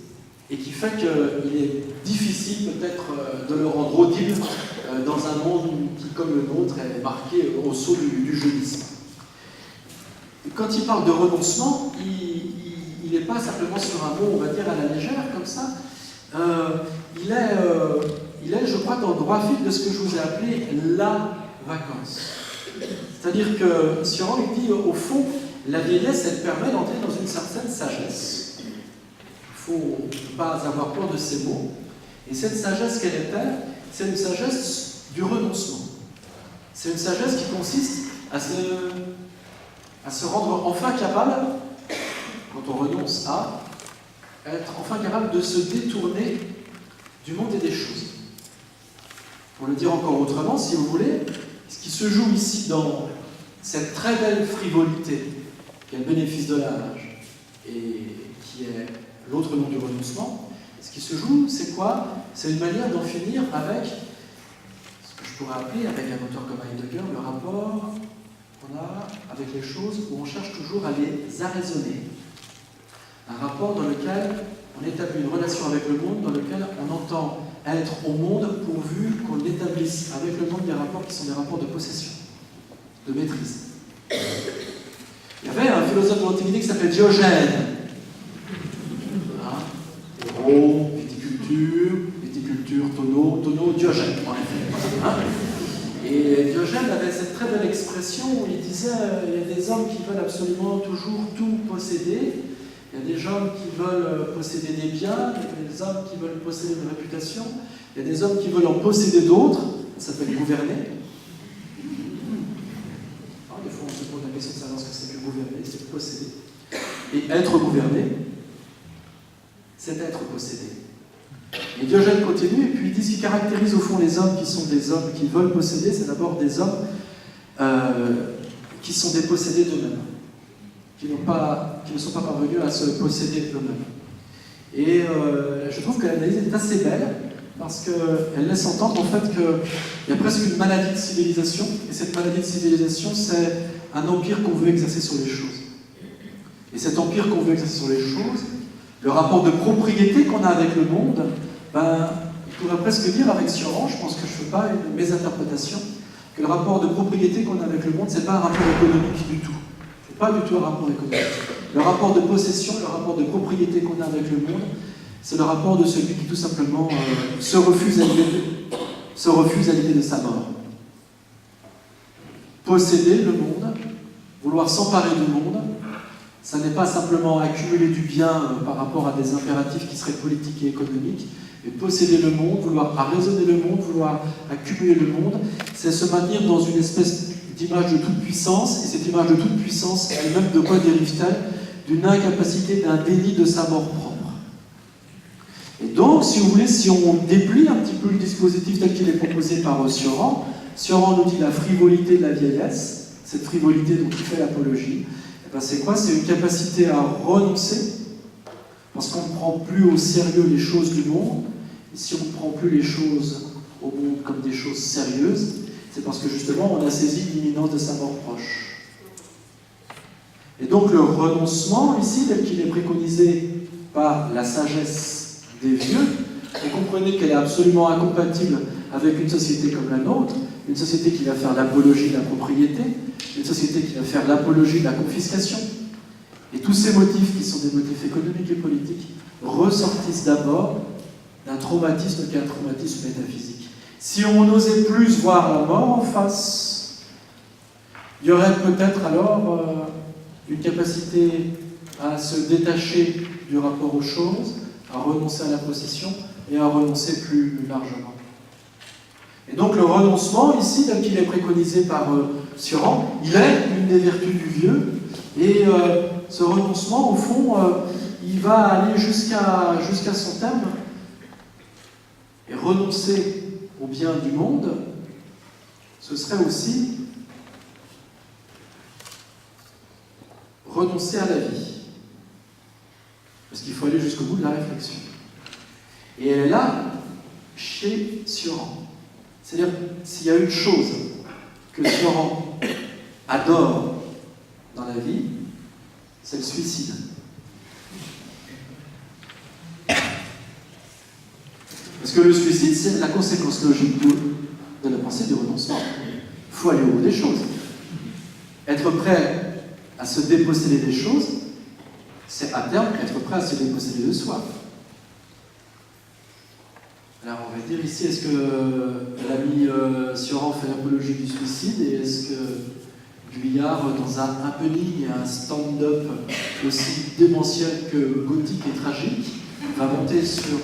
et qui fait qu'il est difficile peut-être de le rendre audible dans un monde qui, comme le nôtre, est marqué au sceau du jeunisme. Quand il parle de renoncement, il n'est pas simplement sur un mot, on va dire, à la légère, comme ça. Il est, je crois, dans le droit fil de ce que je vous ai appelé la vacance. C'est-à-dire que Sioran, il dit, au fond, la vieillesse, elle permet d'entrer dans une certaine sagesse. Il ne faut pas avoir peur de ces mots. Et cette sagesse, quelle est-elle? C'est une sagesse du renoncement. C'est une sagesse qui consiste à se rendre enfin capable, quand on renonce à, être enfin capable de se détourner du monde et des choses. Pour le dire encore autrement, si vous voulez, ce qui se joue ici dans cette très belle frivolité, qui est le bénéfice de l'âge, et qui est l'autre nom du renoncement, ce qui se joue, c'est quoi? C'est une manière d'en finir avec ce que je pourrais appeler, avec un auteur comme Heidegger, le rapport qu'on a avec les choses où on cherche toujours à les arraisonner. Un rapport dans lequel on établit une relation avec le monde, dans lequel on entend être au monde pourvu qu'on établisse avec le monde des rapports qui sont des rapports de possession, de maîtrise. Il y avait un philosophe de l'Antiquité qui s'appelait Diogène. Héros, viticulture, tonneau, Diogène, en effet. Et Diogène avait cette très belle expression où il disait il y a des hommes qui veulent absolument toujours tout posséder, il y a des hommes qui veulent posséder des biens, il y a des hommes qui veulent posséder une réputation, il y a des hommes qui veulent en posséder d'autres, ça s'appelle gouverner. Alors, des fois on se pose la question de savoir ce que c'est que gouverner, c'est posséder. Et être gouverné, c'est être possédé. Et Diogène continue, et puis il dit ce qui caractérise au fond les hommes qui sont des hommes qui veulent posséder, c'est d'abord des hommes qui sont dépossédés d'eux-mêmes, qui ne sont pas parvenus à se posséder eux-mêmes. Et je trouve que l'analyse est assez belle, parce qu'elle laisse entendre en fait qu'il y a presque une maladie de civilisation, et cette maladie de civilisation, c'est un empire qu'on veut exercer sur les choses. Et cet empire qu'on veut exercer sur les choses, le rapport de propriété qu'on a avec le monde, il pourrait presque dire avec Sioran, je pense que je ne fais pas une mésinterprétation, que le rapport de propriété qu'on a avec le monde, ce n'est pas un rapport économique du tout. Ce n'est pas du tout un rapport économique. Le rapport de possession, le rapport de propriété qu'on a avec le monde, c'est le rapport de celui qui tout simplement se refuse à l'idée de sa mort. Posséder le monde, vouloir s'emparer du monde, ça n'est pas simplement accumuler du bien par rapport à des impératifs qui seraient politiques et économiques, mais posséder le monde, vouloir arraisonner le monde, vouloir accumuler le monde, c'est se maintenir dans une espèce d'image de toute puissance, et cette image de toute puissance, elle-même de quoi dérive-t-elle? D'une incapacité, d'un déni de sa mort propre. Et donc, si vous voulez, si on déplie un petit peu le dispositif tel qu'il est proposé par Sioran, Sioran nous dit la frivolité de la vieillesse, cette frivolité dont il fait l'apologie. Eh ben, c'est quoi? C'est une capacité à renoncer, parce qu'on ne prend plus au sérieux les choses du monde. Et si on ne prend plus les choses au monde comme des choses sérieuses, c'est parce que justement on a saisi l'imminence de sa mort proche. Et donc le renoncement, ici, tel qu'il est préconisé par la sagesse des vieux, et comprenez qu'elle est absolument incompatible avec une société comme la nôtre, une société qui va faire l'apologie de la propriété, une société qui va faire l'apologie de la confiscation. Et tous ces motifs, qui sont des motifs économiques et politiques, ressortissent d'abord d'un traumatisme qui est un traumatisme métaphysique. Si on n'osait plus voir la mort en face, il y aurait peut-être alors une capacité à se détacher du rapport aux choses, à renoncer à la possession et à renoncer plus largement. Et donc le renoncement, ici, tel qu'il est préconisé par Sioran, il est une des vertus du vieux, et ce renoncement, au fond, il va aller jusqu'à son terme, et renoncer au bien du monde, ce serait aussi renoncer à la vie. Parce qu'il faut aller jusqu'au bout de la réflexion. Et elle est là, chez Sioran. C'est-à-dire, s'il y a une chose que Sioran adore dans la vie, c'est le suicide. Parce que le suicide, c'est la conséquence logique de la pensée du renoncement. Il faut aller au bout des choses. Être prêt à se déposséder des choses, c'est à terme être prêt à se déposséder de soi. Alors on va dire ici, est-ce que l'ami Sioran fait l'apologie du suicide, et est-ce que Guyard, dans un happening et un stand-up aussi démentiel que gothique et tragique, va monter sur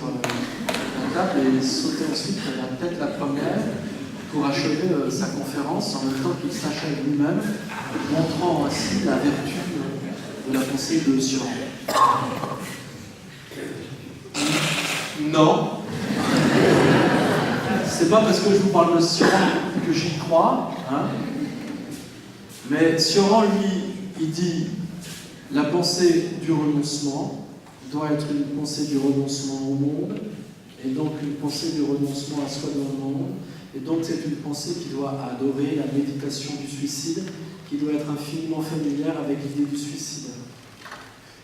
la table et sauter ensuite la tête la première pour achever sa conférence en même temps qu'il s'achève lui-même, montrant ainsi la vertu de la pensée de Sioran. Non. C'est pas parce que je vous parle de Sioran que j'y crois, hein. Mais Sioran, lui, il dit la pensée du renoncement doit être une pensée du renoncement au monde, et donc une pensée du renoncement à soi dans le monde, et donc c'est une pensée qui doit adorer la méditation du suicide, qui doit être infiniment familière avec l'idée du suicide.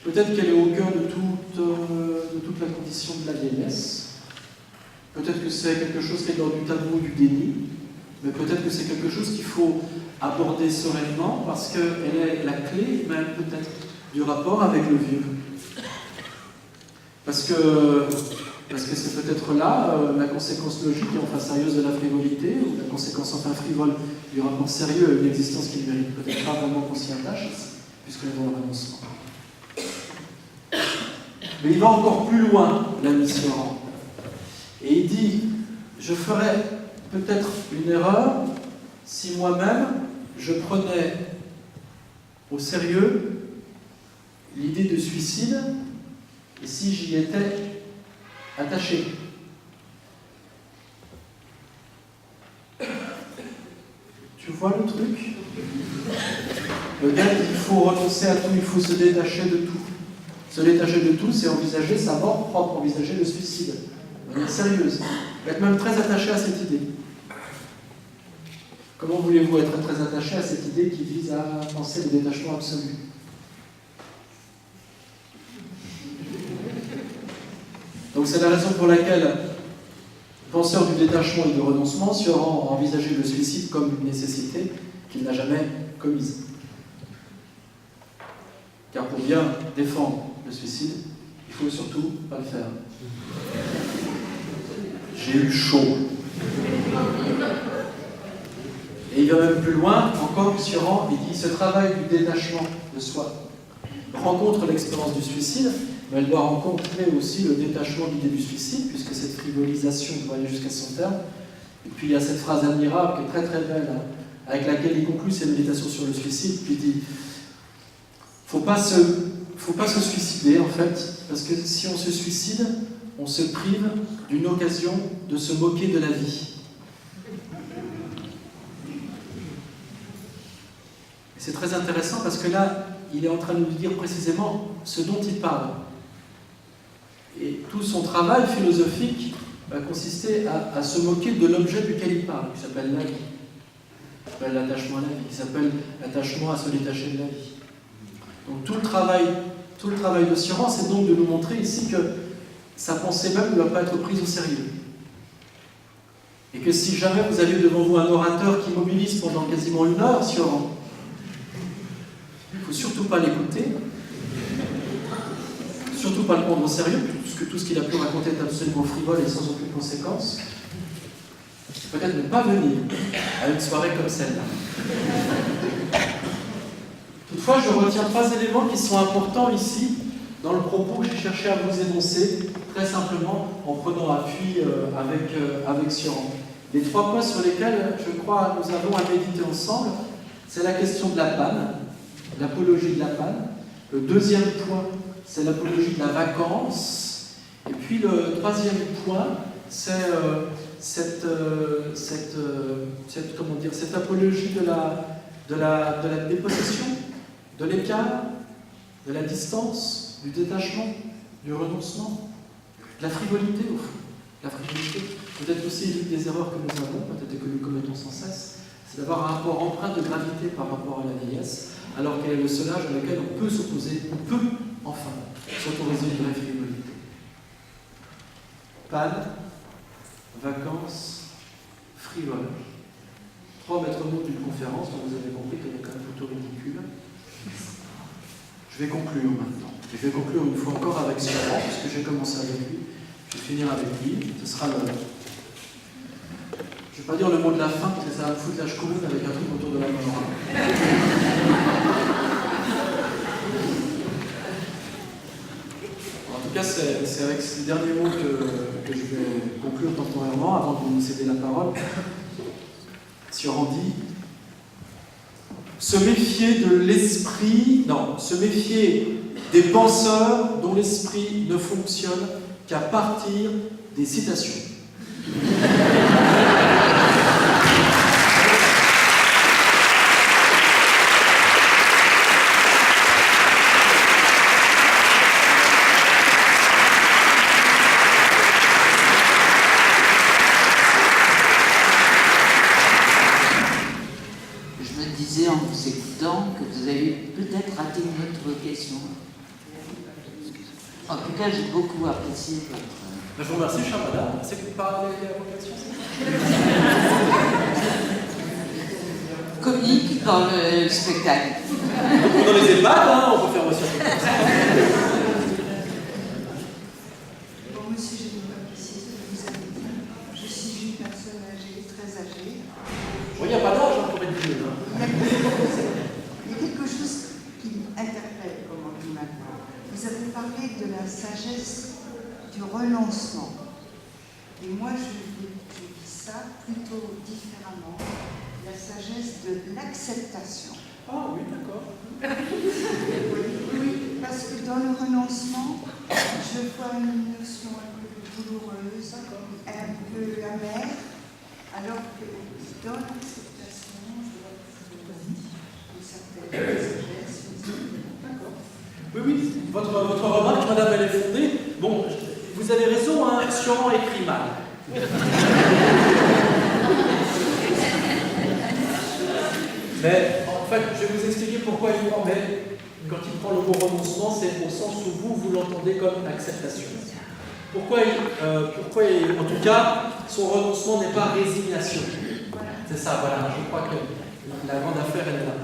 Peut-être qu'elle est au cœur de toute la condition de la vieillesse. Peut-être que c'est quelque chose qui est dans du tabou, du déni, mais peut-être que c'est quelque chose qu'il faut aborder sereinement parce qu'elle est la clé, même peut-être, du rapport avec le vieux. Parce que c'est peut-être là la conséquence logique et enfin sérieuse de la frivolité, ou la conséquence enfin frivole du rapport sérieux à une existence qui ne mérite peut-être pas vraiment qu'on s'y attache, puisqu'on est dans le renoncement. Mais il va encore plus loin, l'ami Sioran. Et il dit, je ferais peut-être une erreur si moi-même je prenais au sérieux l'idée de suicide et si j'y étais attaché. Tu vois le truc? Le gars, il faut renoncer à tout, il faut se détacher de tout. Se détacher de tout, c'est envisager sa mort propre, envisager le suicide. De manière sérieuse. Être même très attaché à cette idée. Comment voulez-vous être très attaché à cette idée qui vise à penser le détachement absolu? Donc c'est la raison pour laquelle, penseur du détachement et du renoncement, Sioran a envisagé le suicide comme une nécessité qu'il n'a jamais commise. Car pour bien défendre le suicide, il faut surtout pas le faire. J'ai eu chaud. Et il va même plus loin, encore Sioran, il dit ce travail du détachement de soi rencontre l'expérience du suicide, mais elle doit rencontrer aussi le détachement de l'idée du suicide, puisque cette frivolisation doit aller jusqu'à son terme. Et puis il y a cette phrase admirable qui est très très belle, hein, avec laquelle il conclut ses méditations sur le suicide, puis il dit faut pas se suicider en fait, parce que si on se suicide, on se prive d'une occasion de se moquer de la vie. C'est très intéressant parce que là, il est en train de nous dire précisément ce dont il parle. Et tout son travail philosophique va consister à se moquer de l'objet duquel il parle, qui s'appelle la vie, qui s'appelle l'attachement à la vie, qui s'appelle l'attachement à se détacher de la vie. Donc tout le travail de Sioran, c'est donc de nous montrer ici que sa pensée même ne doit pas être prise au sérieux. Et que si jamais vous avez devant vous un orateur qui mobilise pendant quasiment 1 heure, Sioran, il ne faut surtout pas l'écouter, surtout pas le prendre au sérieux, puisque tout ce qu'il a pu raconter est absolument frivole et sans aucune conséquence. Peut-être ne pas venir à une soirée comme celle-là. Toutefois, je retiens 3 éléments qui sont importants ici, dans le propos que j'ai cherché à vous énoncer, très simplement en prenant appui avec Sioran. Les 3 points sur lesquels, je crois, nous avons à méditer ensemble, c'est la question de la panne, l'apologie de la panne. Le 2e point, c'est l'apologie de la vacance. Et puis le 3e point, c'est cette apologie de la dépossession, de l'écart, de la distance, du détachement, du renoncement, de la frivolité au fond. La frivolité, peut-être aussi l'une des erreurs que nous avons, peut-être que nous commettons sans cesse, c'est d'avoir un rapport empreint de gravité par rapport à la vieillesse, alors qu'elle est le seul âge à lequel on peut s'opposer, on peut enfin s'autoriser une vraie frivolité. Panne, vacances, frivole. 3 maîtres mots d'une conférence dont vous avez compris qu'elle est quand même plutôt ridicule. Je vais conclure maintenant. Je vais conclure une fois encore avec Sioran, puisque j'ai commencé avec lui. Je vais finir avec lui. Ce sera le... Je ne vais pas dire le mot de la fin, parce que ça va me foutre la ch'courine avec un truc autour de la mort. En tout cas, c'est avec ces derniers mots que je vais conclure temporairement, avant de vous céder la parole. Sioran dit se méfier de l'esprit, non, se méfier des penseurs dont l'esprit ne fonctionne qu'à partir des citations. En vous écoutant que vous avez peut-être raté une autre question. En tout cas, j'ai beaucoup apprécié votre... Je vous remercie, chère madame. C'est que vous parlez à vos questions, comique dans le spectacle. Dans les EHPAD, hein, on peut faire aussi un peu. Bon, monsieur, je ne vais pas préciser ce que vous avez dit. Je suis une personne âgée, très âgée. Il n'y a pas d'âge pour être vieux. Il y a quelque chose qui m'interpelle comme maintenant. Vous avez parlé de la sagesse du renoncement. Et moi, je vis ça plutôt différemment. La sagesse de l'acceptation. Ah oui, d'accord. Oui, parce que dans le renoncement, je vois une notion un peu douloureuse, un peu amère, alors que dans l'acceptation, je vois une certaine sagesse. D'accord. Oui, votre remarque, madame, elle est fondée. Bon, vous avez raison, hein, Sioran écrit mal. Mais en fait, je vais vous expliquer pourquoi il prend, mais quand il prend le mot renoncement, c'est au sens où vous l'entendez comme acceptation. Pourquoi en tout cas, son renoncement n'est pas résignation. C'est ça, voilà, je crois que la grande affaire est là.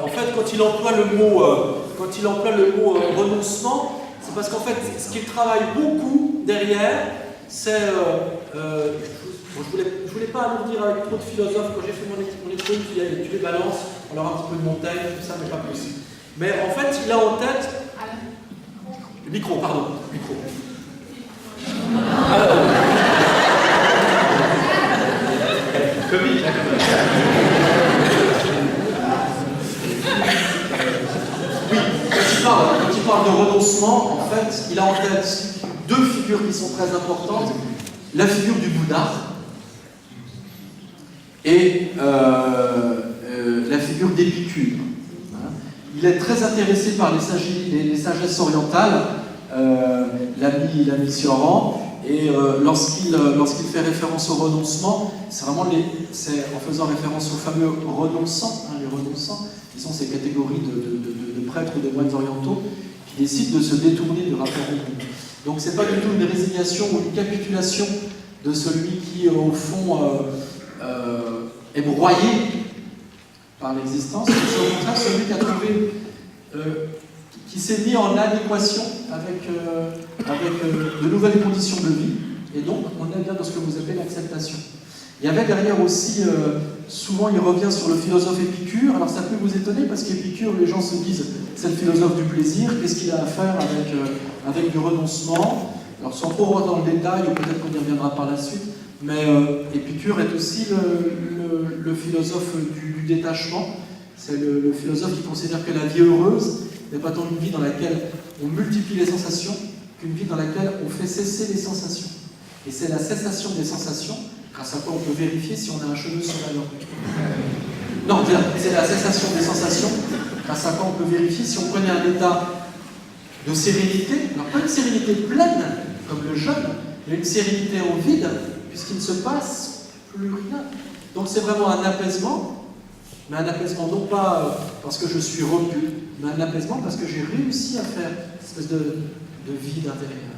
En fait, quand il emploie le mot renoncement, c'est parce qu'en fait, ce qu'il travaille beaucoup derrière, c'est... je voulais pas alourdir avec trop de philosophes. Quand j'ai fait mon étude, tu les balances, on leur a un petit peu de Montaigne, tout ça, mais pas plus. Mais en fait, il a en tête... Le micro, pardon. Le micro. Alors... Comique, hein, quand même. Oui, quand il parle de renoncement, en fait, il a en tête 2 figures qui sont très importantes. La figure du Bouddha et la figure d'Épicure. Il est très intéressé par les sagesses orientales, l'ami Sioran, et lorsqu'il fait référence au renoncement, c'est vraiment en faisant référence aux fameux renonçants, les renonçants, qui sont ces catégories de prêtres ou de moines orientaux, qui décident de se détourner du rapport au monde. Donc c'est pas du tout une résignation ou une capitulation de celui qui, au fond, est broyé par l'existence, c'est au contraire celui qui a trouvé, qui s'est mis en adéquation avec de nouvelles conditions de vie, et donc on est bien dans ce que vous appelez l'acceptation. Il y avait derrière aussi, souvent il revient sur le philosophe Épicure. Alors ça peut vous étonner parce qu'Épicure, les gens se disent c'est le philosophe du plaisir, qu'est-ce qu'il a à faire avec du renoncement? Alors sans trop rentrer dans le détail, ou peut-être qu'on y reviendra par la suite, mais Épicure est aussi le philosophe du détachement. C'est le philosophe qui considère que la vie heureuse n'est pas tant une vie dans laquelle on multiplie les sensations qu'une vie dans laquelle on fait cesser les sensations. Et c'est la cessation des sensations, grâce à quoi on peut vérifier si on a un cheveu sur la langue. Non, c'est la cessation des sensations, grâce à quoi on peut vérifier si on connaît un état de sérénité, alors pas une sérénité pleine, comme le jeûne, mais une sérénité au vide, puisqu'il ne se passe plus rien. Donc c'est vraiment un apaisement, mais un apaisement non pas parce que je suis rompu, mais un apaisement parce que j'ai réussi à faire une espèce de vide intérieur.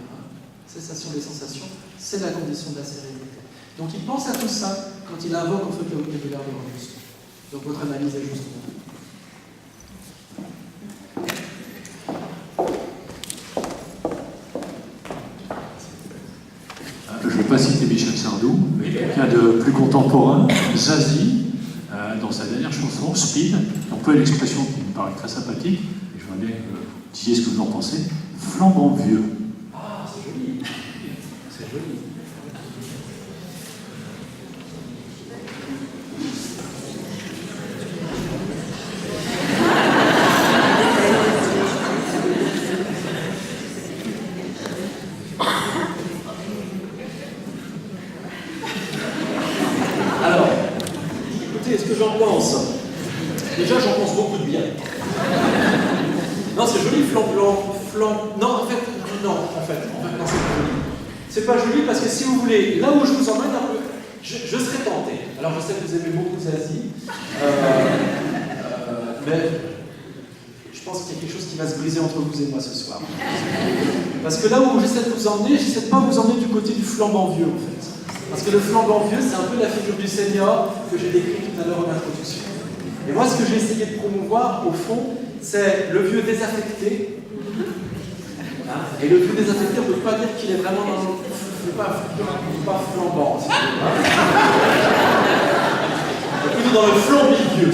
Cessation des sensations, c'est la condition de la sérénité. Donc il pense à tout ça quand il invoque en fait le vocabulaire de renoncement. Donc votre analyse est juste. Je ne vais pas citer Michel Sardou, mais quelqu'un de plus contemporain, Zazie, dans sa dernière chanson, Speed, emploie une expression qui me paraît très sympathique, et je voudrais bien que vous disiez ce que vous en pensez, flambant vieux. Ah, c'est joli. C'est joli. Alors, écoutez, ce que j'en pense, déjà j'en pense beaucoup de bien. Non, c'est joli, non, en fait, non, c'est pas joli. C'est pas joli parce que si vous voulez, là où je vous emmène un peu, je serais tenté. Alors je sais que vous aimez beaucoup Zazie, mais je pense qu'il y a quelque chose qui va se briser entre vous et moi ce soir. Parce que là où j'essaie de vous emmener, j'essaie de pas vous emmener du côté du flambant vieux en fait. Parce que le flambant vieux, c'est un peu la figure du senior que j'ai décrit tout à l'heure en introduction. Et moi, ce que j'ai essayé de promouvoir, au fond, c'est le vieux désaffecté. Et le vieux désaffecté, on ne peut pas dire qu'il est vraiment dans le... pas flambant. Plutôt dans le flambivieux.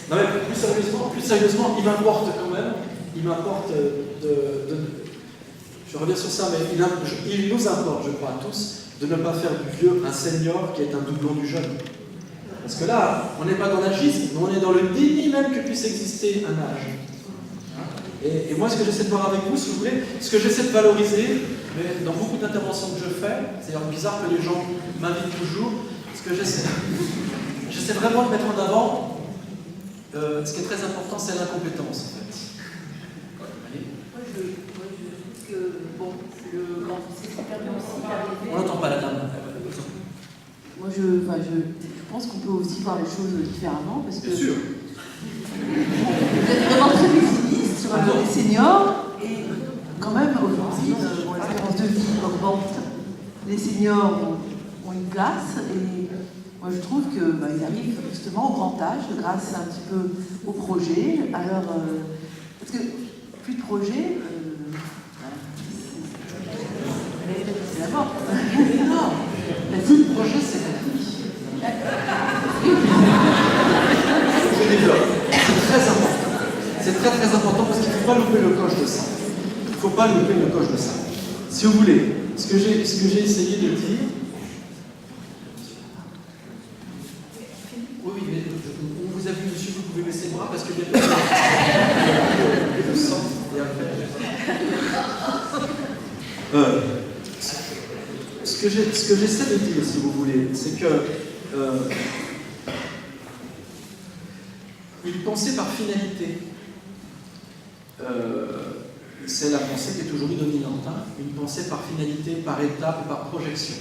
Non mais plus sérieusement, il m'importe quand même, je reviens sur ça, mais il nous importe, je crois, tous, de ne pas faire du vieux un senior qui est un doublon du jeune. Parce que là, on n'est pas dans l'agisme, mais on est dans le déni même que puisse exister un âge. Et moi, ce que j'essaie de voir avec vous, si vous voulez, ce que j'essaie de valoriser, mais dans beaucoup d'interventions que je fais, c'est bizarre que les gens m'invitent toujours, ce que j'essaie vraiment de mettre en avant. Ce qui est très important, c'est l'incompétence, en fait. Allez. Moi, je trouve que, bon, le grand c'est permis aussi d'arriver... On n'entend pas la dame. Moi, je pense qu'on peut aussi voir les choses différemment, parce que... Bien sûr. Vous êtes vraiment très pessimiste sur les seniors, et quand même, aujourd'hui, l'espérance de vie augmente. Les seniors ont une place, et... Moi, je trouve qu'ils arrivent justement au grand âge, grâce un petit peu au projet. Alors, parce que plus de projet, c'est la mort. Non, Le projet, c'est la vie. Je développe. C'est très important. C'est très très important parce qu'il ne faut pas louper le coche de ça. Il ne faut pas louper le coche de ça. Si vous voulez, ce que j'ai essayé de dire. Oui, mais on vous a vu Ce que j'essaie de dire, si vous voulez, c'est que une pensée par finalité, c'est la pensée qui est toujours dominante, hein, une pensée par finalité, par étape, par projection.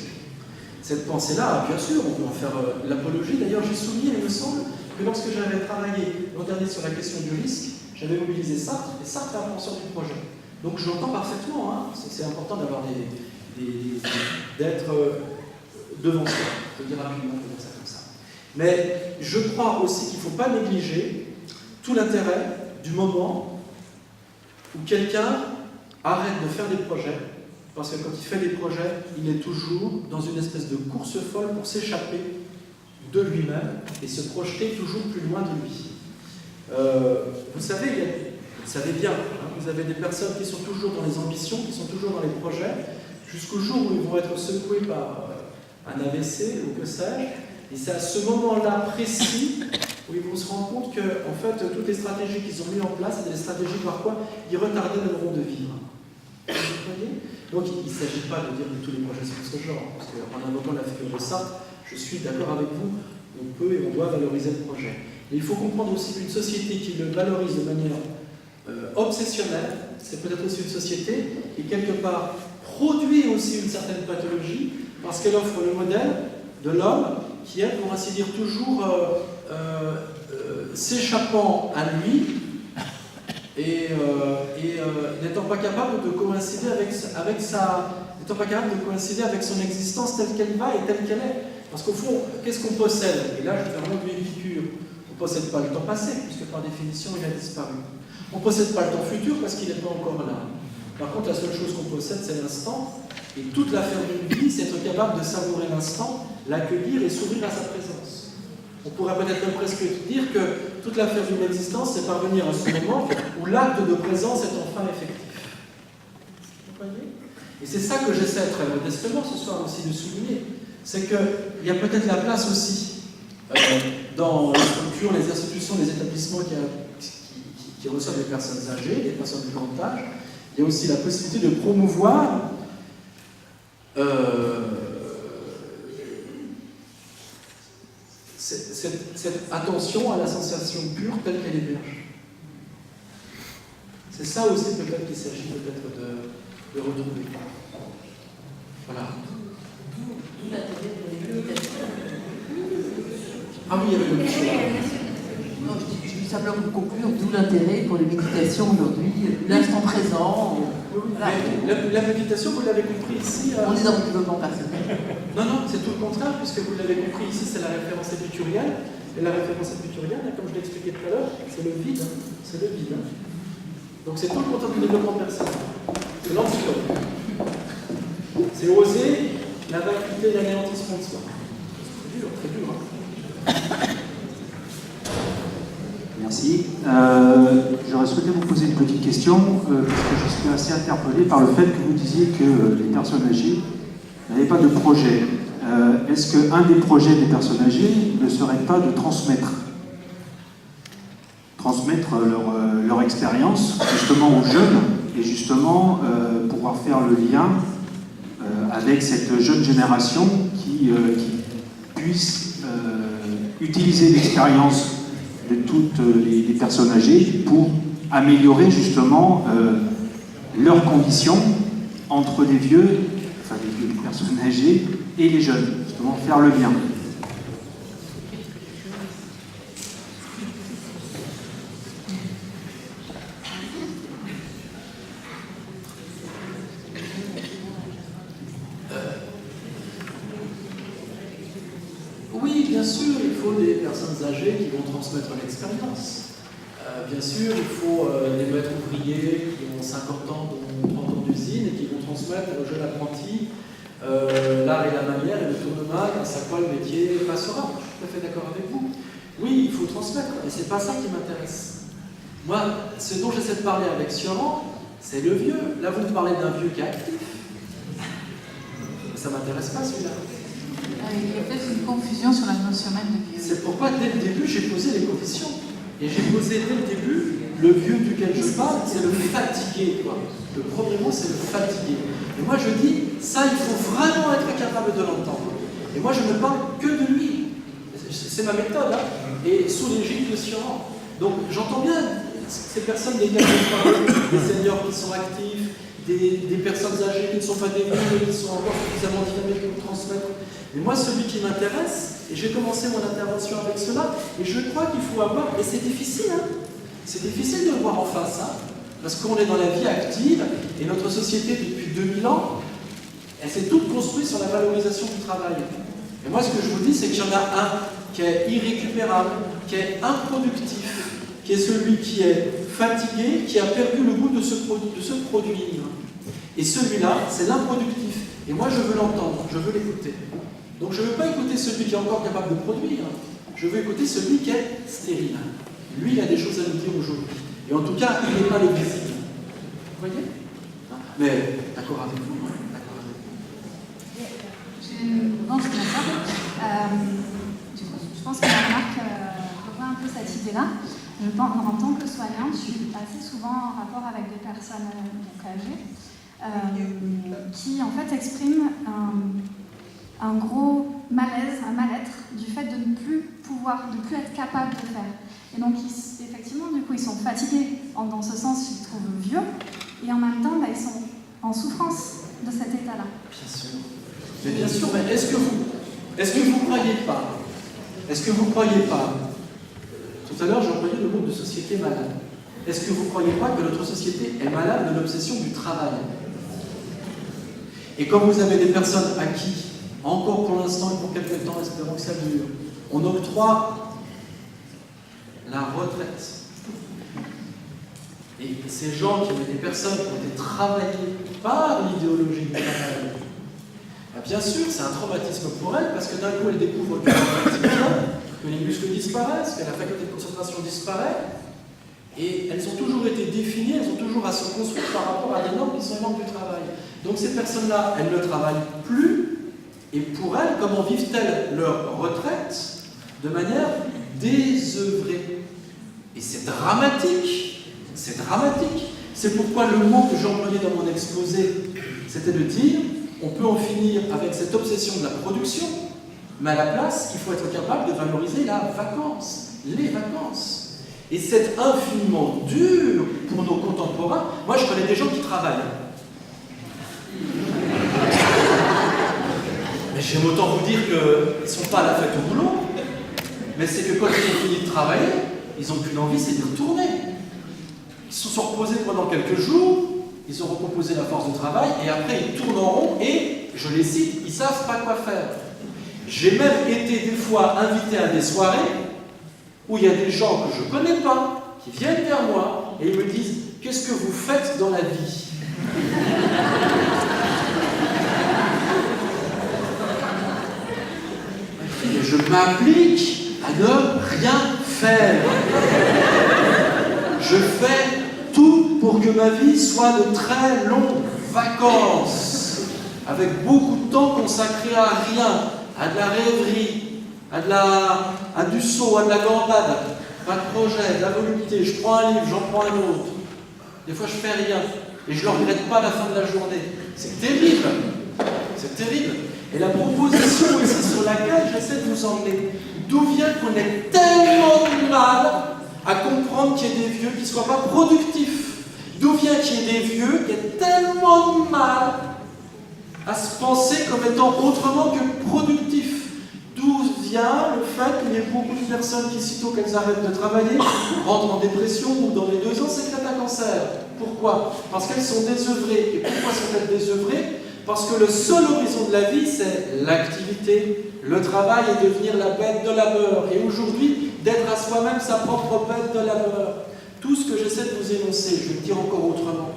Cette pensée-là, bien sûr, on peut en faire l'apologie. D'ailleurs, j'ai souligné, il me semble, que lorsque j'avais travaillé l'an dernier sur la question du risque, j'avais mobilisé Sartre, et Sartre est un penseur du projet. Donc je l'entends parfaitement, hein, c'est important d'avoir d'être devant soi, je veux dire rapidement, on peut dire ça comme ça. Mais je crois aussi qu'il ne faut pas négliger tout l'intérêt du moment où quelqu'un arrête de faire des projets, parce que quand il fait des projets, il est toujours dans une espèce de course folle pour s'échapper de lui-même et se projeter toujours plus loin de lui. Vous savez, vous savez bien, hein, vous avez des personnes qui sont toujours dans les ambitions, qui sont toujours dans les projets, jusqu'au jour où ils vont être secoués par un AVC ou que sais-je, et c'est à ce moment-là précis où ils vont se rendre compte que, en fait, toutes les stratégies qu'ils ont mises en place, c'est des stratégies par quoi ils retardaient le rond de vivre. Vous voyez ? Donc il ne s'agit pas de dire que tous les projets sont de ce genre, parce qu'en invoquant la figure de Sartre, je suis d'accord avec vous, on peut et on doit valoriser le projet. Mais il faut comprendre aussi qu'une société qui le valorise de manière obsessionnelle, c'est peut-être aussi une société qui, quelque part, produit aussi une certaine pathologie, parce qu'elle offre le modèle de l'homme qui est, pour ainsi dire, toujours s'échappant à lui, et n'étant pas capable de coïncider n'étant pas capable de coïncider avec son existence telle qu'elle va et telle qu'elle est. Parce qu'au fond, qu'est-ce qu'on possède? Et là, je fais vraiment de l'épicure. On ne possède pas le temps passé, puisque par définition, il a disparu. On ne possède pas le temps futur, parce qu'il n'est pas encore là. Par contre, la seule chose qu'on possède, c'est l'instant. Et toute l'affaire d'une vie, c'est être capable de savourer l'instant, l'accueillir et s'ouvrir à sa présence. On pourrait peut-être même presque dire que toute l'affaire d'une existence, c'est parvenir à ce moment où l'acte de présence est enfin effectif. Vous voyez ? Et c'est ça que j'essaie très modestement ce soir aussi de souligner. C'est qu'il y a peut-être la place aussi dans les structures, les institutions, les établissements qui reçoivent des personnes âgées, des personnes de grand âge. Il y a aussi la possibilité de promouvoir cette attention à la sensation pure telle qu'elle émerge. C'est ça aussi peut-être qu'il s'agit peut-être de retrouver. Voilà. Ah oui, il y avait le non, je dis simplement pour conclure, d'où l'intérêt pour les méditations aujourd'hui, l'instant présent. Voilà. La méditation, vous l'avez compris ici. On est dans le développement personnel. Non, c'est tout le contraire, puisque vous l'avez compris ici, c'est la référence épicurienne. Et la référence épicurienne, comme je l'ai expliqué tout à l'heure, c'est le vide. Hein. C'est le vide. Hein. Donc c'est tout le contraire du développement personnel. C'est l'antidote. C'est oser la vacuité de l'anéantissement de soi. C'est très dur, hein. Merci. J'aurais souhaité vous poser une petite question, parce que je suis assez interpellé par le fait que vous disiez que les personnes âgées n'avaient pas de projet. Est-ce qu'un des projets des personnes âgées ne serait pas de transmettre leur expérience justement aux jeunes et justement pouvoir faire le lien avec cette jeune génération qui puisse utiliser l'expérience de toutes les personnes âgées pour améliorer justement leurs conditions entre les vieux, les personnes âgées et les jeunes, justement faire le lien. Oui, bien sûr, il faut des personnes âgées qui vont transmettre l'expérience. Bien sûr, il faut des maîtres ouvriers qui ont 50 ans, dont 30 ans d'usine, et qui vont transmettre aux jeunes apprentis l'art et la manière et le tournement grâce à quoi le métier passera. Je suis tout à fait d'accord avec vous. Oui, il faut transmettre, mais c'est pas ça qui m'intéresse. Moi, ce dont j'essaie de parler avec Sioran, c'est le vieux. Là, vous me parlez d'un vieux qui est actif. Ça m'intéresse pas, celui-là. Il y a peut-être une confusion sur la notion même de vieux. C'est pourquoi, dès le début, j'ai posé les conditions. Et j'ai posé dès le début, le vieux duquel je parle, c'est le fatigué. fatigué, quoi. Le premier mot, c'est le fatigué. Et moi, je dis, ça, il faut vraiment être capable de l'entendre. Et moi, je ne parle que de lui. C'est ma méthode, hein. Et sous l'égide de Sioran. Donc, j'entends bien ces personnes desquelles je parle, des seniors qui sont actifs, des personnes âgées qui ne sont pas des vieux, mais qui sont encore suffisamment dynamiques pour transmettre. Mais moi, celui qui m'intéresse, et j'ai commencé mon intervention avec cela, et je crois qu'il faut avoir, et c'est difficile, hein. C'est difficile de le voir en face, hein, parce qu'on est dans la vie active, et notre société, depuis 2000 ans, elle s'est toute construite sur la valorisation du travail. Et moi, ce que je vous dis, c'est qu'il y en a un qui est irrécupérable, qui est improductif, qui est celui qui est fatigué, qui a perdu le goût de se produire. Et celui-là, c'est l'improductif. Et moi, je veux l'entendre, je veux l'écouter. Donc, je ne veux pas écouter celui qui est encore capable de produire, je veux écouter celui qui est stérile. Lui, il a des choses à nous dire aujourd'hui. Et en tout cas, il n'est pas le visible. Vous voyez? Mais, d'accord avec vous, hein? D'accord avec vous. Bon, je pense que la remarque revoit un peu cette idée-là. En tant que soignante, je suis assez souvent en rapport avec des personnes âgées qui en fait expriment un gros malaise, un mal-être du fait de ne plus pouvoir, de ne plus être capable de faire. Et donc effectivement, du coup, ils sont fatigués dans ce sens, ils se trouvent vieux, et en même temps, ils sont en souffrance de cet état-là. Bien sûr. Mais bien sûr, mais est-ce que vous croyez pas, tout à l'heure j'ai employé le mot de société malade. Est-ce que vous ne croyez pas que notre société est malade de l'obsession du travail? Et quand vous avez des personnes à qui, encore pour l'instant et pour quelques temps, espérons que ça dure, on octroie la retraite. Et ces gens qui ont des personnes qui ont été travaillées par l'idéologie du travail, bien sûr, c'est un traumatisme pour elles, parce que d'un coup, elles découvrent que les muscles disparaissent, que la faculté de concentration disparaît, et elles ont toujours été définies, elles ont toujours à se construire par rapport à des normes qui sont les normes du travail. Donc ces personnes-là, elles ne travaillent plus, et pour elles, comment vivent-elles leur retraite? De manière désœuvrée. Et c'est dramatique, c'est dramatique. C'est pourquoi le mot que j'ai employé dans mon exposé, c'était de dire, on peut en finir avec cette obsession de la production, mais à la place, il faut être capable de valoriser la vacance, les vacances. Et c'est infiniment dur pour nos contemporains. Moi, je connais des gens qui travaillent. Mais j'aime autant vous dire qu'ils ne sont pas à la fête au boulot, mais c'est que quand ils ont fini de travailler, ils n'ont qu'une envie, c'est d'y retourner. Ils se sont reposés pendant quelques jours, ils ont recomposé la force de travail, et après ils tournent en rond, et, je les cite, ils ne savent pas quoi faire. J'ai même été des fois invité à des soirées où il y a des gens que je ne connais pas, qui viennent vers moi, et ils me disent « Qu'est-ce que vous faites dans la vie ?» Et je m'applique à ne rien faire. Je fais tout pour que ma vie soit de très longues vacances, avec beaucoup de temps consacré à rien, à de la rêverie, à du saut, à de la gambade, pas de projet, de la volupté. Je prends un livre, j'en prends un autre. Des fois, je fais rien. Et je ne le regrette pas à la fin de la journée. C'est terrible. C'est terrible. Et la proposition ici sur laquelle j'essaie de vous emmener, d'où vient qu'on ait tellement de mal à comprendre qu'il y ait des vieux qui ne soient pas productifs? D'où vient qu'il y ait des vieux qui aient tellement de mal à se penser comme étant autrement que productifs? D'où vient le fait qu'il y ait beaucoup de personnes qui, sitôt qu'elles arrêtent de travailler, rentrent en dépression ou dans les 2 ans s'éclatent un cancer? Pourquoi? Parce qu'elles sont désœuvrées. Et pourquoi sont-elles désœuvrées? Parce que le seul horizon de la vie, c'est l'activité, le travail et devenir la bête de labeur. Et aujourd'hui, d'être à soi-même sa propre bête de labeur. Tout ce que j'essaie de vous énoncer, je vais le dire encore autrement,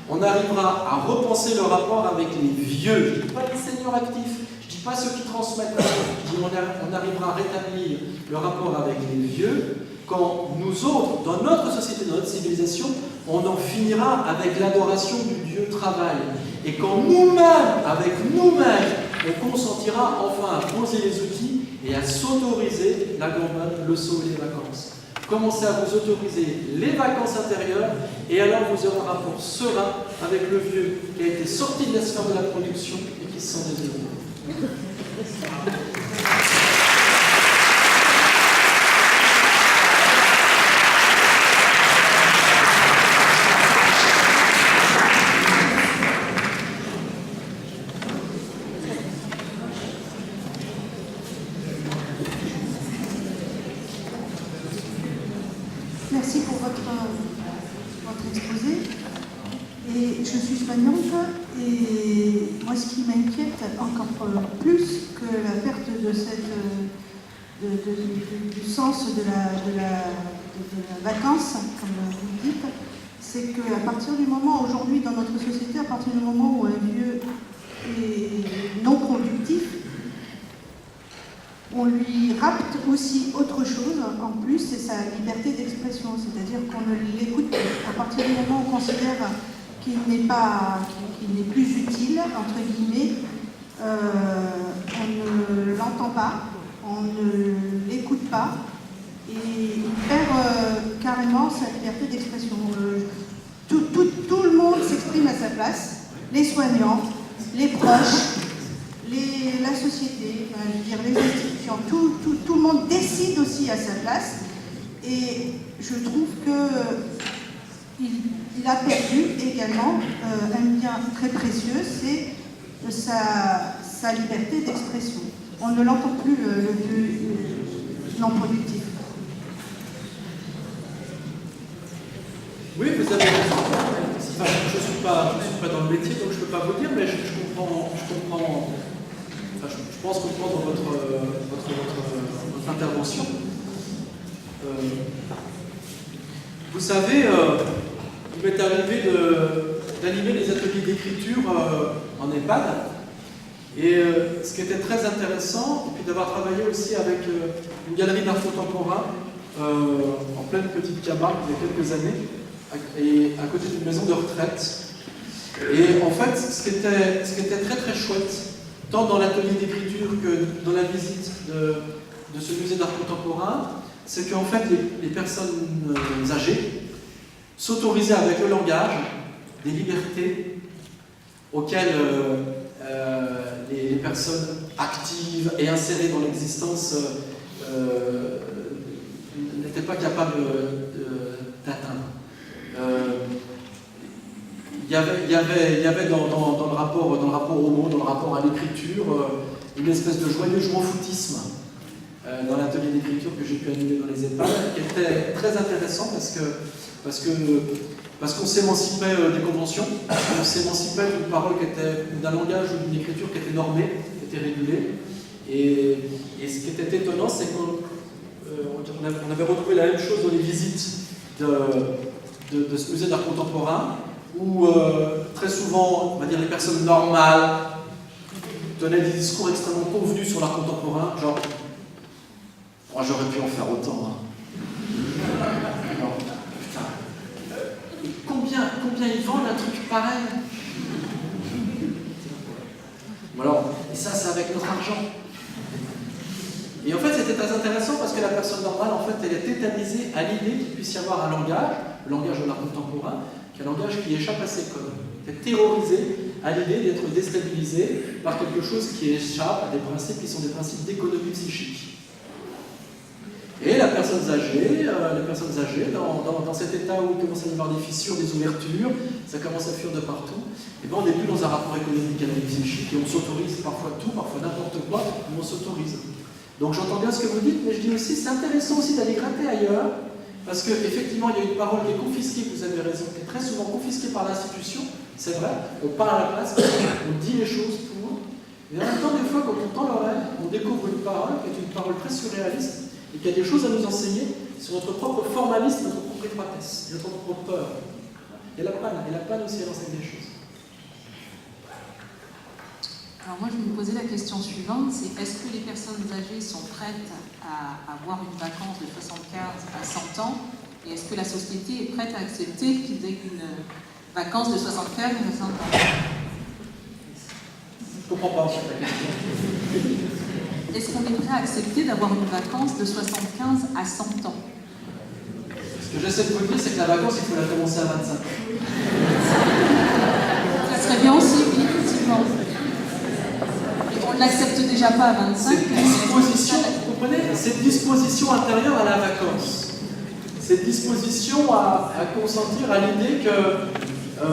on arrivera à repenser le rapport avec les vieux. Je ne dis pas les seniors actifs, je ne dis pas ceux qui transmettent, je dis on arrivera à rétablir le rapport avec les vieux quand nous autres, dans notre société, dans notre civilisation, on en finira avec l'adoration du Dieu travail. Et quand nous-mêmes, avec nous-mêmes, on consentira enfin à poser les outils et à s'autoriser la gambade, le saut et les vacances. commencez à vous autoriser les vacances intérieures, et alors vous aurez un rapport serein avec le vieux qui a été sorti de la sphère de la production et qui se sent désiré. Merci pour votre exposé. Et je suis soignante et moi ce qui m'inquiète encore plus que la perte de du sens de la vacance, comme vous le dites, c'est qu'à partir du moment, aujourd'hui dans notre société, à partir du moment où un vieux est non productif, on lui rapte aussi autre chose en plus, c'est sa liberté d'expression, c'est-à-dire qu'on ne l'écoute plus. À partir du moment où on considère qu'il n'est plus utile, entre guillemets, on ne l'entend pas, on ne l'écoute pas, et il perd carrément sa liberté d'expression. Tout le monde s'exprime à sa place, les soignants, les proches, la société, enfin, je veux dire, les institutions, tout le monde décide aussi à sa place, et je trouve qu'il a perdu également un bien très précieux, c'est sa liberté d'expression. On ne l'entend plus, le non productif. Oui, vous avez raison. Enfin, je ne suis pas dans le métier, donc je ne peux pas vous dire, mais je comprends. Enfin, je pense comprendre votre intervention. Vous savez, il m'est arrivé d'animer des ateliers d'écriture en EHPAD. Et ce qui était très intéressant, et puis d'avoir travaillé aussi avec une galerie d'art contemporain en pleine petite Camargue il y a quelques années, et à côté d'une maison de retraite. Et en fait, ce qui était très très chouette, tant dans l'atelier d'écriture que dans la visite de ce musée d'art contemporain, c'est qu'en fait les personnes âgées s'autorisaient avec le langage des libertés auxquelles les personnes actives et insérées dans l'existence n'étaient pas capables d'atteindre. Il y avait dans le rapport au mot, dans le rapport à l'écriture, une espèce de joyeux jouan-foutisme dans l'atelier d'écriture que j'ai pu animer dans les EHPAD, qui était très intéressant parce qu'on s'émancipait des conventions, on s'émancipait d'une parole d'un langage ou d'une écriture qui était normée, qui était régulée. Et ce qui était étonnant, c'est qu'on avait retrouvé la même chose dans les visites de ce musée d'art contemporain, où très souvent, on va dire, les personnes normales tenaient des discours extrêmement convenus sur l'art contemporain, genre « moi j'aurais pu en faire autant hein. ». Alors, putain, combien ils vendent un truc pareil? Alors, et ça c'est avec notre argent. Et en fait c'était très intéressant parce que la personne normale, en fait, elle est tétanisée à l'idée qu'il puisse y avoir un langage, le langage de l'art contemporain, qui est un langage qui échappe à ses codes. Elle est terrorisée à l'idée d'être déstabilisée par quelque chose qui échappe à des principes qui sont des principes d'économie psychique. Et les personnes âgées, dans cet état où il commence à y avoir des fissures, des ouvertures, ça commence à fuir de partout, et bien on n'est plus dans un rapport économique avec psychique, et on s'autorise parfois tout, parfois n'importe quoi, mais on s'autorise. Donc j'entends bien ce que vous dites, mais je dis aussi, c'est intéressant aussi d'aller gratter ailleurs, parce qu'effectivement il y a une parole qui est confisquée, vous avez raison, qui est très souvent confisquée par l'institution, c'est vrai, on parle à la place, on dit les choses pour, et en même temps des fois quand on tend l'oreille, on découvre une parole qui est une parole très surréaliste, et qu'il y a des choses à nous enseigner sur notre propre formalisme, notre propre étroitesse, notre propre peur. Et la panne aussi, elle enseigne des choses. Alors moi, je me posais la question suivante, c'est est-ce que les personnes âgées sont prêtes à avoir une vacance de 75 à 100 ans, et est-ce que la société est prête à accepter qu'ils aient une vacance de 75 à 100 ans? Je ne comprends pas en fait la question. Est-ce qu'on est prêt à accepter d'avoir une vacance de 75 à 100 ans? Ce que j'essaie de vous dire, c'est que la vacance, il faut la commencer à 25 ans. Ça serait bien aussi, oui, effectivement. Et on ne l'accepte déjà pas à 25. Vous comprenez, cette disposition intérieure à la vacance, cette disposition à consentir à l'idée que il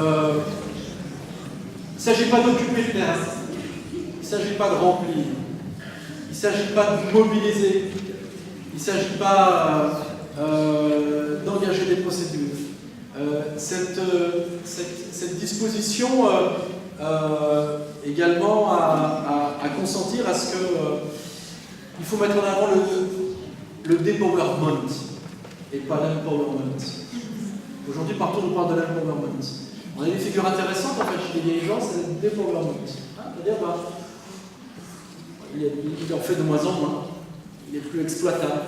ne s'agit pas d'occuper le terrain, il ne s'agit pas de remplir, il ne s'agit pas de mobiliser, il ne s'agit pas d'engager des procédures. Cette disposition également à consentir à ce que il faut mettre en avant le dépowerment et pas l'empowerment. Aujourd'hui, partout on parle de l'empowerment. On a des figures intéressantes en fait chez les dirigeants, c'est le dépowerment. C'est-à-dire, il en fait de moins en moins, il est plus exploitable.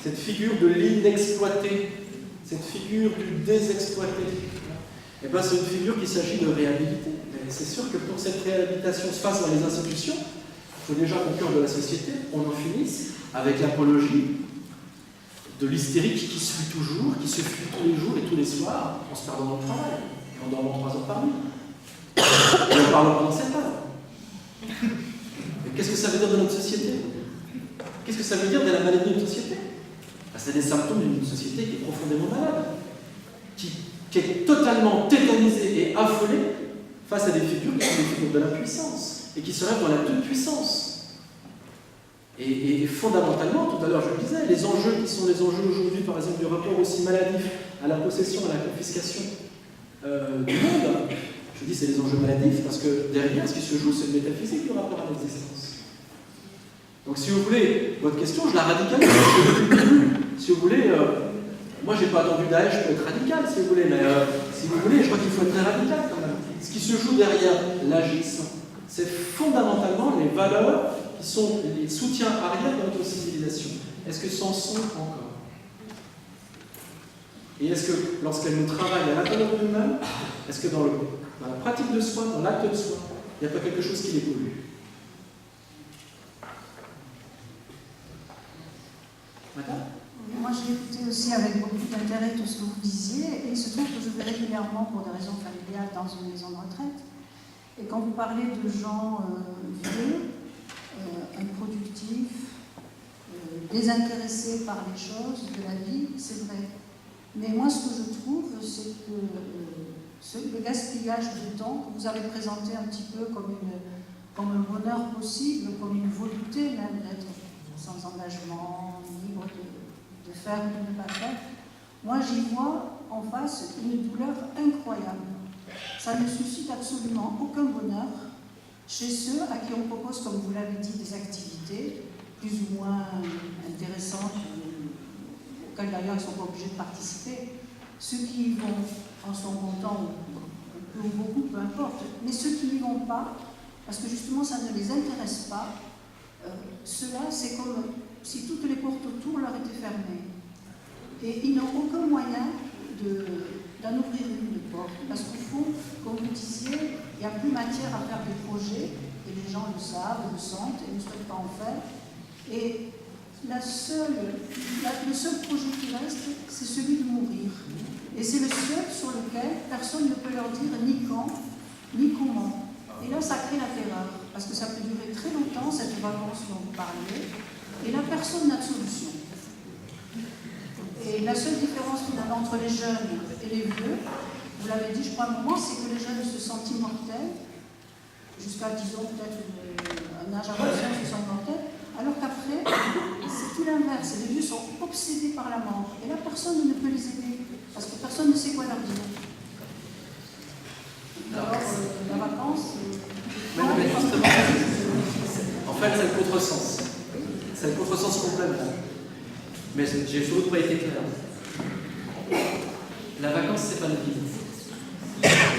Cette figure de l'inexploité, cette figure du désexploité, et ben, c'est une figure qu'il s'agit de réhabiliter. Et c'est sûr que pour que cette réhabilitation se fasse dans les institutions, il faut déjà qu'au cœur de la société, on en finisse avec l'apologie de l'hystérique qui suit toujours, qui se fuit tous les jours et tous les soirs, en se perdant dans le travail, et en dormant 3 heures par nuit, et en parlant pendant 7 heures. Mais qu'est-ce que ça veut dire de notre société? Qu'est-ce que ça veut dire de la maladie d'une société? C'est des symptômes d'une société qui est profondément malade, qui est totalement tétanisée et affolée face à des figures qui sont des figures de l'impuissance et qui se rêvent dans la toute-puissance. Et fondamentalement, tout à l'heure je le disais, les enjeux qui sont les enjeux aujourd'hui, par exemple, du rapport aussi maladif à la possession, à la confiscation du monde, je dis c'est les enjeux maladifs parce que derrière, ce qui se joue, c'est le métaphysique du rapport à l'existence. Donc si vous voulez, votre question, je la radicalise. Si vous voulez, moi j'ai pas attendu Daesh pour être radical, si vous voulez, mais si vous voulez, je crois qu'il faut être très radical quand même. Ce qui se joue derrière l'agisme, c'est fondamentalement les valeurs qui sont les soutiens arrière de notre civilisation. Est-ce que c'en sont encore? Et est-ce que lorsqu'elles nous travaillent à l'intérieur de nous-mêmes, est-ce que dans la pratique de soi, dans l'acte de soi, il n'y a pas quelque chose qui les pollue? Madame? Moi, j'ai écouté aussi avec beaucoup d'intérêt tout ce que vous disiez, et il se trouve que je vais régulièrement, pour des raisons familiales, dans une maison de retraite. Et quand vous parlez de gens vieux, improductifs, désintéressés par les choses de la vie, c'est vrai. Mais moi, ce que je trouve, c'est que le gaspillage du temps, que vous avez présenté un petit peu comme un bonheur possible, comme une volonté même d'être sans engagement, libre de faire ou de ne pas faire, moi j'y vois en face une douleur incroyable. Ça ne suscite absolument aucun bonheur chez ceux à qui on propose, comme vous l'avez dit, des activités plus ou moins intéressantes, auxquelles d'ailleurs ils ne sont pas obligés de participer. Ceux qui y vont en sont contents, peu ou beaucoup, peu importe, mais ceux qui n'y vont pas, parce que justement ça ne les intéresse pas, ceux-là, c'est comme si toutes les portes autour leur étaient fermées. Et ils n'ont aucun moyen d'en ouvrir une de porte. Parce qu'au fond, comme vous disiez, il n'y a plus matière à faire des projets, et les gens le savent, le sentent, et ne souhaitent pas en faire. Et le seul projet qui reste, c'est celui de mourir. Et c'est le seul sur lequel personne ne peut leur dire ni quand, ni comment. Et là, ça crée la terreur, parce que ça peut durer très longtemps, cette vacance dont vous parlez, et là, personne n'a de solution. Et la seule différence finalement entre les jeunes et les vieux, vous l'avez dit, je crois, à un moment, c'est que les jeunes se sentent immortels, jusqu'à, disons, peut-être un âge avancé, se sentent immortels, alors qu'après, c'est tout l'inverse. Les vieux sont obsédés par la mort, et là, personne ne peut les aider, parce que personne ne sait quoi leur dire. Alors, la vacance... En fait, c'est le contresens. C'est le contresens complètement. Mais j'ai sans doute pas été clair. La vacance, c'est pas la vie.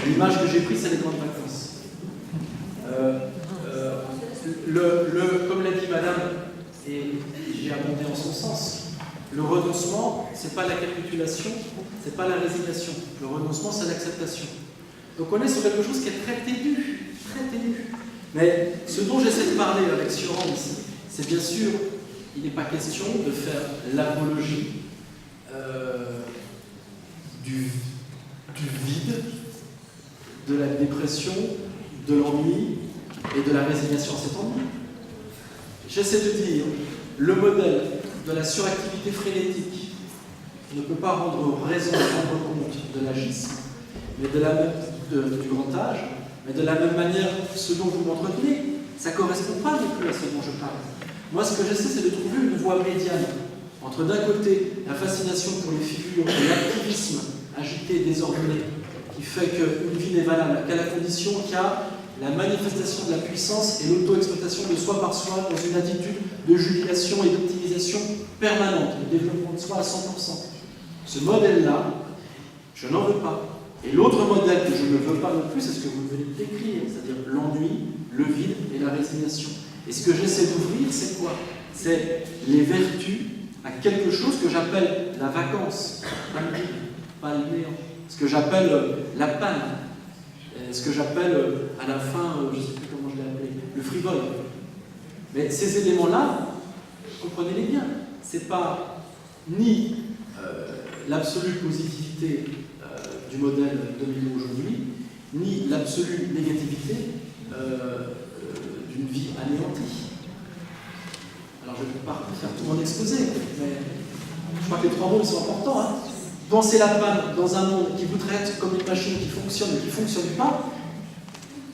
L'image que j'ai prise, c'est les grandes vacances. Comme l'a dit madame, et j'ai abondé en son sens, le renoncement, c'est pas la capitulation, c'est pas la résignation. Le renoncement, c'est l'acceptation. Donc on est sur quelque chose qui est très ténu, très ténu. Mais ce dont j'essaie de parler avec Sioran ici, c'est bien sûr, il n'est pas question de faire l'apologie du vide, de la dépression, de l'ennui et de la résignation à cet ennui. J'essaie de dire, le modèle de la suractivité frénétique ne peut pas rendre raison rendre compte de l'agisme, mais du grand âge, mais de la même manière, ce dont vous m'entretenez, ça ne correspond pas non plus à ce dont je parle. Moi, ce que j'essaie, c'est de trouver une voie médiane entre, d'un côté, la fascination pour les figures et l'activisme agité, désordonné, qui fait qu'une vie n'est valable qu'à la condition qu'il y a la manifestation de la puissance et l'auto-exploitation de soi par soi dans une attitude de jubilation et d'optimisation permanente, le développement de soi à 100%. Ce modèle-là, je n'en veux pas. Et l'autre modèle que je ne veux pas non plus, c'est ce que vous venez de décrire, c'est-à-dire l'ennui, le vide et la résignation. Et ce que j'essaie d'ouvrir, c'est quoi? C'est les vertus à quelque chose que j'appelle la vacance, pas le vide, pas le néant, ce que j'appelle la panne, ce que j'appelle à la fin, je ne sais plus comment je l'ai appelé, le frivole. Mais ces éléments-là, comprenez-les bien, c'est pas ni l'absolue positivité du modèle dominant aujourd'hui, ni l'absolue négativité d'une vie anéantie. Alors je ne peux pas faire tout mon exposé, mais je crois que les trois mots sont importants. Hein. Penser la panne dans un monde qui vous traite comme une machine qui fonctionne et qui ne fonctionne pas,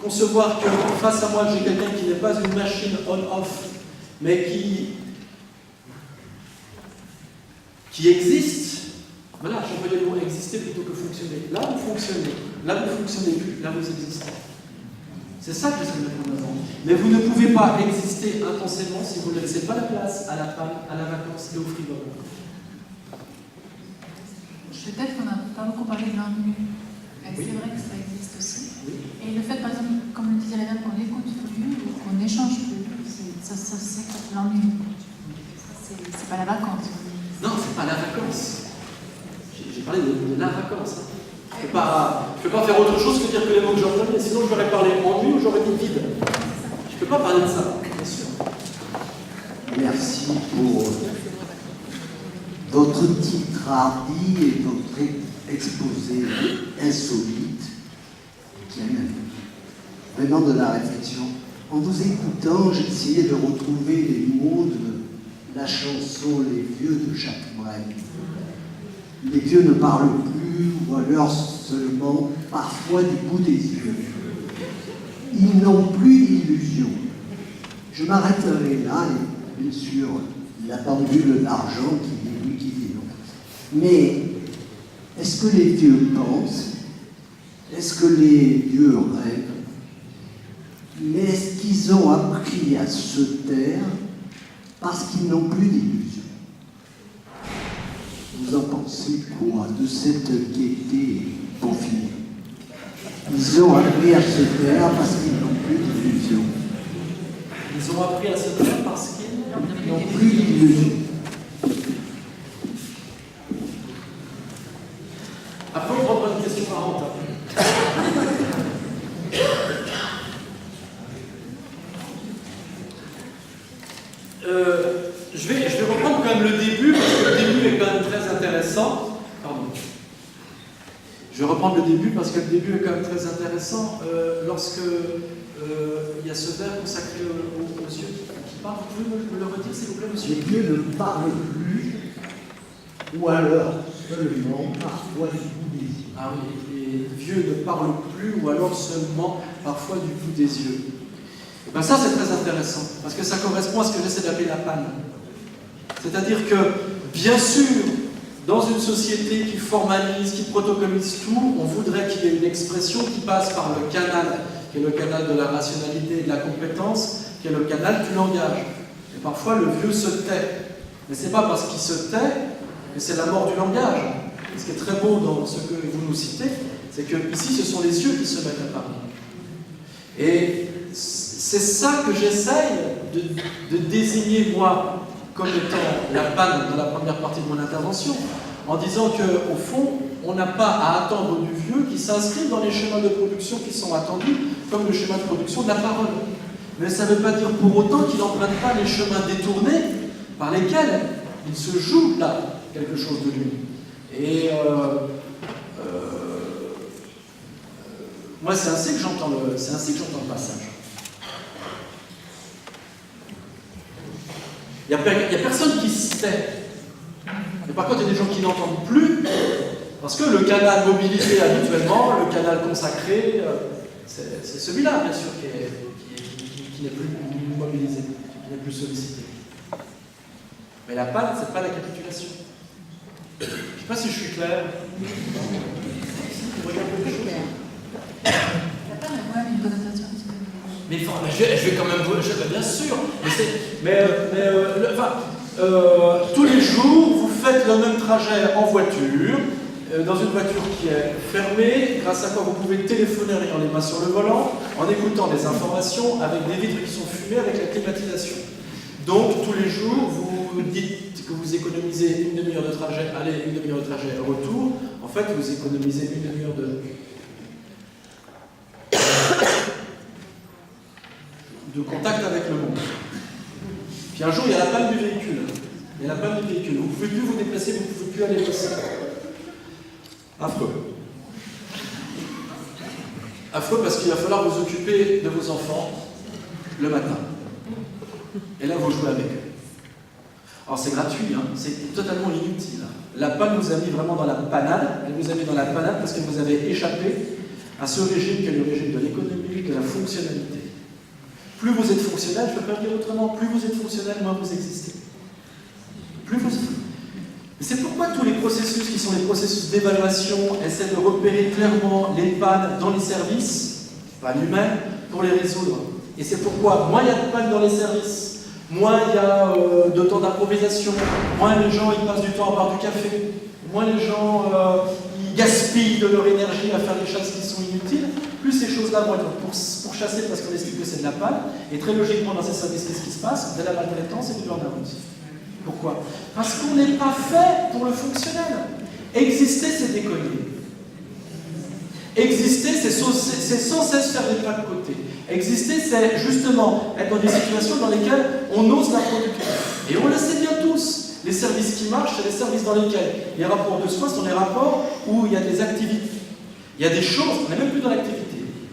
concevoir que face à moi j'ai quelqu'un qui n'est pas une machine on-off, mais qui existe. Voilà, j'emploie le mot exister plutôt que fonctionner. Là vous fonctionnez, là vous ne fonctionnez plus, là vous existez. C'est ça que j'essaie de mettre en avant. Mais vous ne pouvez pas exister intensément si vous ne laissez pas la place à la panne, à la vacance et au frivole. Peut-être qu'on n'a pas beaucoup parlé de l'ennui. Oui. C'est vrai que ça existe aussi. Oui. Et le fait, par exemple, comme le disait la dame, qu'on n'écoute plus ou qu'on n'échange plus, ça c'est l'ennui. C'est pas la vacance. Non, c'est pas la vacance. J'ai parlé de la vacance. Hein. Je ne peux pas faire autre chose que dire que les mots que j'emploie, sinon j'aurais parlé ennui ou j'aurais dit vide. Je ne peux pas parler de ça, bien sûr. Merci pour votre titre hardi et votre exposé insolite qui amène vraiment de la réflexion. En vous écoutant, j'essayais de retrouver les mots de la chanson Les Vieux de Jacques Brel. Les vieux ne parlent plus, ou alors seulement parfois du bout des yeux. Ils n'ont plus d'illusions. Je m'arrêterai là, et bien sûr, la pendule d'argent qui dit oui, qui dit non. Mais est-ce que les vieux pensent? Est-ce que les vieux rêvent? Mais est-ce qu'ils ont appris à se taire parce qu'ils n'ont plus d'illusions? Vous en pensez quoi de cette gaieté pour finir? Ils ont appris à se taire parce qu'ils n'ont plus d'illusions. Ils ont appris à se taire parce qu'ils n'ont plus d'illusions. Après, on prendra une question par an. Je vais reprendre quand même le début, parce que le début est quand même très intéressant. Pardon. Je vais reprendre le début, parce que le début est quand même très intéressant. Lorsque il y a ce vers consacré aux yeux qui parle, vous pouvez me le redire, s'il vous plaît, monsieur? Les vieux ne parlent plus, ou alors seulement parfois du bout des yeux. Ah oui, les vieux ne parlent plus, ou alors seulement parfois du bout des yeux. Et bien ça, c'est très intéressant, parce que ça correspond à ce que j'essaie d'appeler la panne. C'est-à-dire que, bien sûr, dans une société qui formalise, qui protocolise tout, on voudrait qu'il y ait une expression qui passe par le canal, qui est le canal de la rationalité et de la compétence, qui est le canal du langage. Et parfois, le vieux se tait. Mais ce n'est pas parce qu'il se tait que c'est la mort du langage. Et ce qui est très beau dans ce que vous nous citez, c'est que ici, ce sont les yeux qui se mettent à parler. Et c'est ça que j'essaye de désigner, moi, comme étant la panne de la première partie de mon intervention, en disant qu'au fond, on n'a pas à attendre du vieux qui s'inscrit dans les schémas de production qui sont attendus, comme le schéma de production de la parole. Mais ça ne veut pas dire pour autant qu'il n'emprunte pas les chemins détournés par lesquels il se joue là quelque chose de lui. Et Moi, c'est ainsi que j'entends le passage. Il n'y a personne qui se tait. Mais par contre, il y a des gens qui n'entendent plus, parce que le canal mobilisé habituellement, le canal consacré, c'est celui-là, bien sûr, qui n'est plus mobilisé, qui n'est plus sollicité. Mais la panne, c'est pas la capitulation. Je ne sais pas si je suis clair. La panne a quand même une connotation. Mais enfin, je vais quand même vous... bien sûr. Tous les jours, vous faites le même trajet en voiture, dans une voiture qui est fermée, grâce à quoi vous pouvez téléphoner en ayant les mains sur le volant, en écoutant des informations, avec des vitres qui sont fumées, avec la climatisation. Donc, tous les jours, vous dites que vous économisez une demi-heure de trajet aller, une demi-heure de trajet retour. En fait, vous économisez une demi-heure de contact avec le monde. Puis un jour, il y a la panne du véhicule. Vous ne pouvez plus vous déplacer, vous ne pouvez plus aller bosser. Affreux. Affreux parce qu'il va falloir vous occuper de vos enfants le matin. Et là, vous jouez avec eux. Alors c'est gratuit, hein, c'est totalement inutile. La panne vous a mis vraiment dans la panade. Elle vous a mis dans la panade parce que vous avez échappé à ce régime qui est le régime de l'économie, de la fonctionnalité. Plus vous êtes fonctionnel, je ne peux pas le dire autrement, plus vous êtes fonctionnel, moins vous existez. Plus vous... C'est pourquoi tous les processus qui sont les processus d'évaluation essaient de repérer clairement les pannes dans les services, pannes humaines, pour les résoudre. Et c'est pourquoi moins il y a de pannes dans les services, moins il y a de temps d'improvisation, moins les gens ils passent du temps à boire du café, moins les gens ils gaspillent de leur énergie à faire des chasses qui sont inutiles, plus ces choses-là vont être pour chasser parce qu'on estime que c'est de la panne, et très logiquement dans ces services, qu'est-ce qui se passe? De la maltraitance et du burn-out. Pourquoi? Parce qu'on n'est pas fait pour le fonctionnel. Exister, c'est déconner. Exister, c'est sans cesse faire des pas de côté. Exister, c'est justement être dans des situations dans lesquelles on ose la production. Et on le sait bien tous. Les services qui marchent, c'est les services dans lesquels les rapports de soins sont des rapports où il y a des activités. Il y a des choses, on n'est même plus dans l'activité.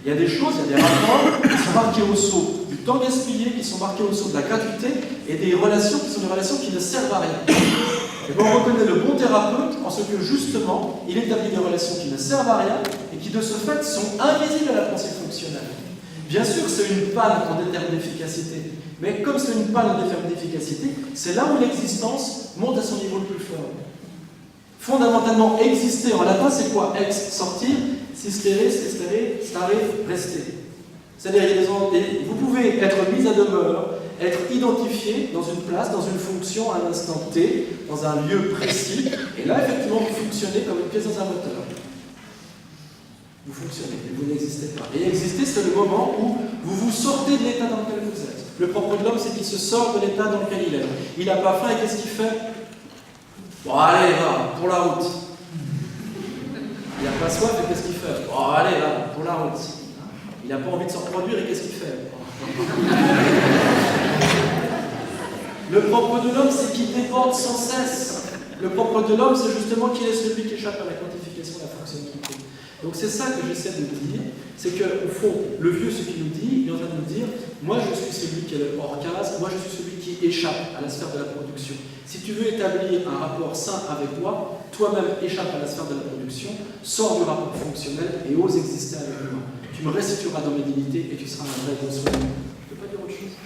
Il y a des choses, il y a des rapports qui sont marqués au sceau du temps gaspillé, qui sont marqués au sceau de la gratuité, et des relations qui sont des relations qui ne servent à rien. Et bien on reconnaît le bon thérapeute en ce que justement, il établit des relations qui ne servent à rien et qui de ce fait sont invisibles à la pensée fonctionnelle. Bien sûr, c'est une panne en termes d'efficacité, mais comme c'est une panne en termes d'efficacité, c'est là où l'existence monte à son niveau le plus fort. Fondamentalement, exister en latin, c'est quoi? Ex, sortir, sistere, stare, rester. C'est-à-dire, vous pouvez être mis à demeure, être identifié dans une place, dans une fonction à un instant T, dans un lieu précis, et là, effectivement, vous fonctionnez comme une pièce dans un moteur. Vous fonctionnez, mais vous n'existez pas. Et exister, c'est le moment où vous vous sortez de l'état dans lequel vous êtes. Le propre de l'homme, c'est qu'il se sort de l'état dans lequel il est. Il n'a pas faim, et qu'est-ce qu'il fait? Bon, allez, va, pour la route. Il n'a pas soif, et qu'est-ce qu'il fait? Bon, allez, va, pour la route. Il n'a pas envie de se reproduire, et qu'est-ce qu'il fait? Le propre de l'homme, c'est qu'il déborde sans cesse. Le propre de l'homme, c'est justement qu'il est celui qui échappe à la quantification de la fonctionnalité. Donc c'est ça que j'essaie de dire, c'est qu'au fond, le vieux, ce qu'il nous dit, il est en train de nous dire, moi je suis celui qui est hors case, moi je suis celui qui échappe à la sphère de la production. Si tu veux établir un rapport sain avec toi, toi-même échappe à la sphère de la production, sors du rapport fonctionnel et ose exister avec moi. Tu me restitueras dans mes dignités et tu seras un vrai bon soignant. Je ne peux pas dire autre chose.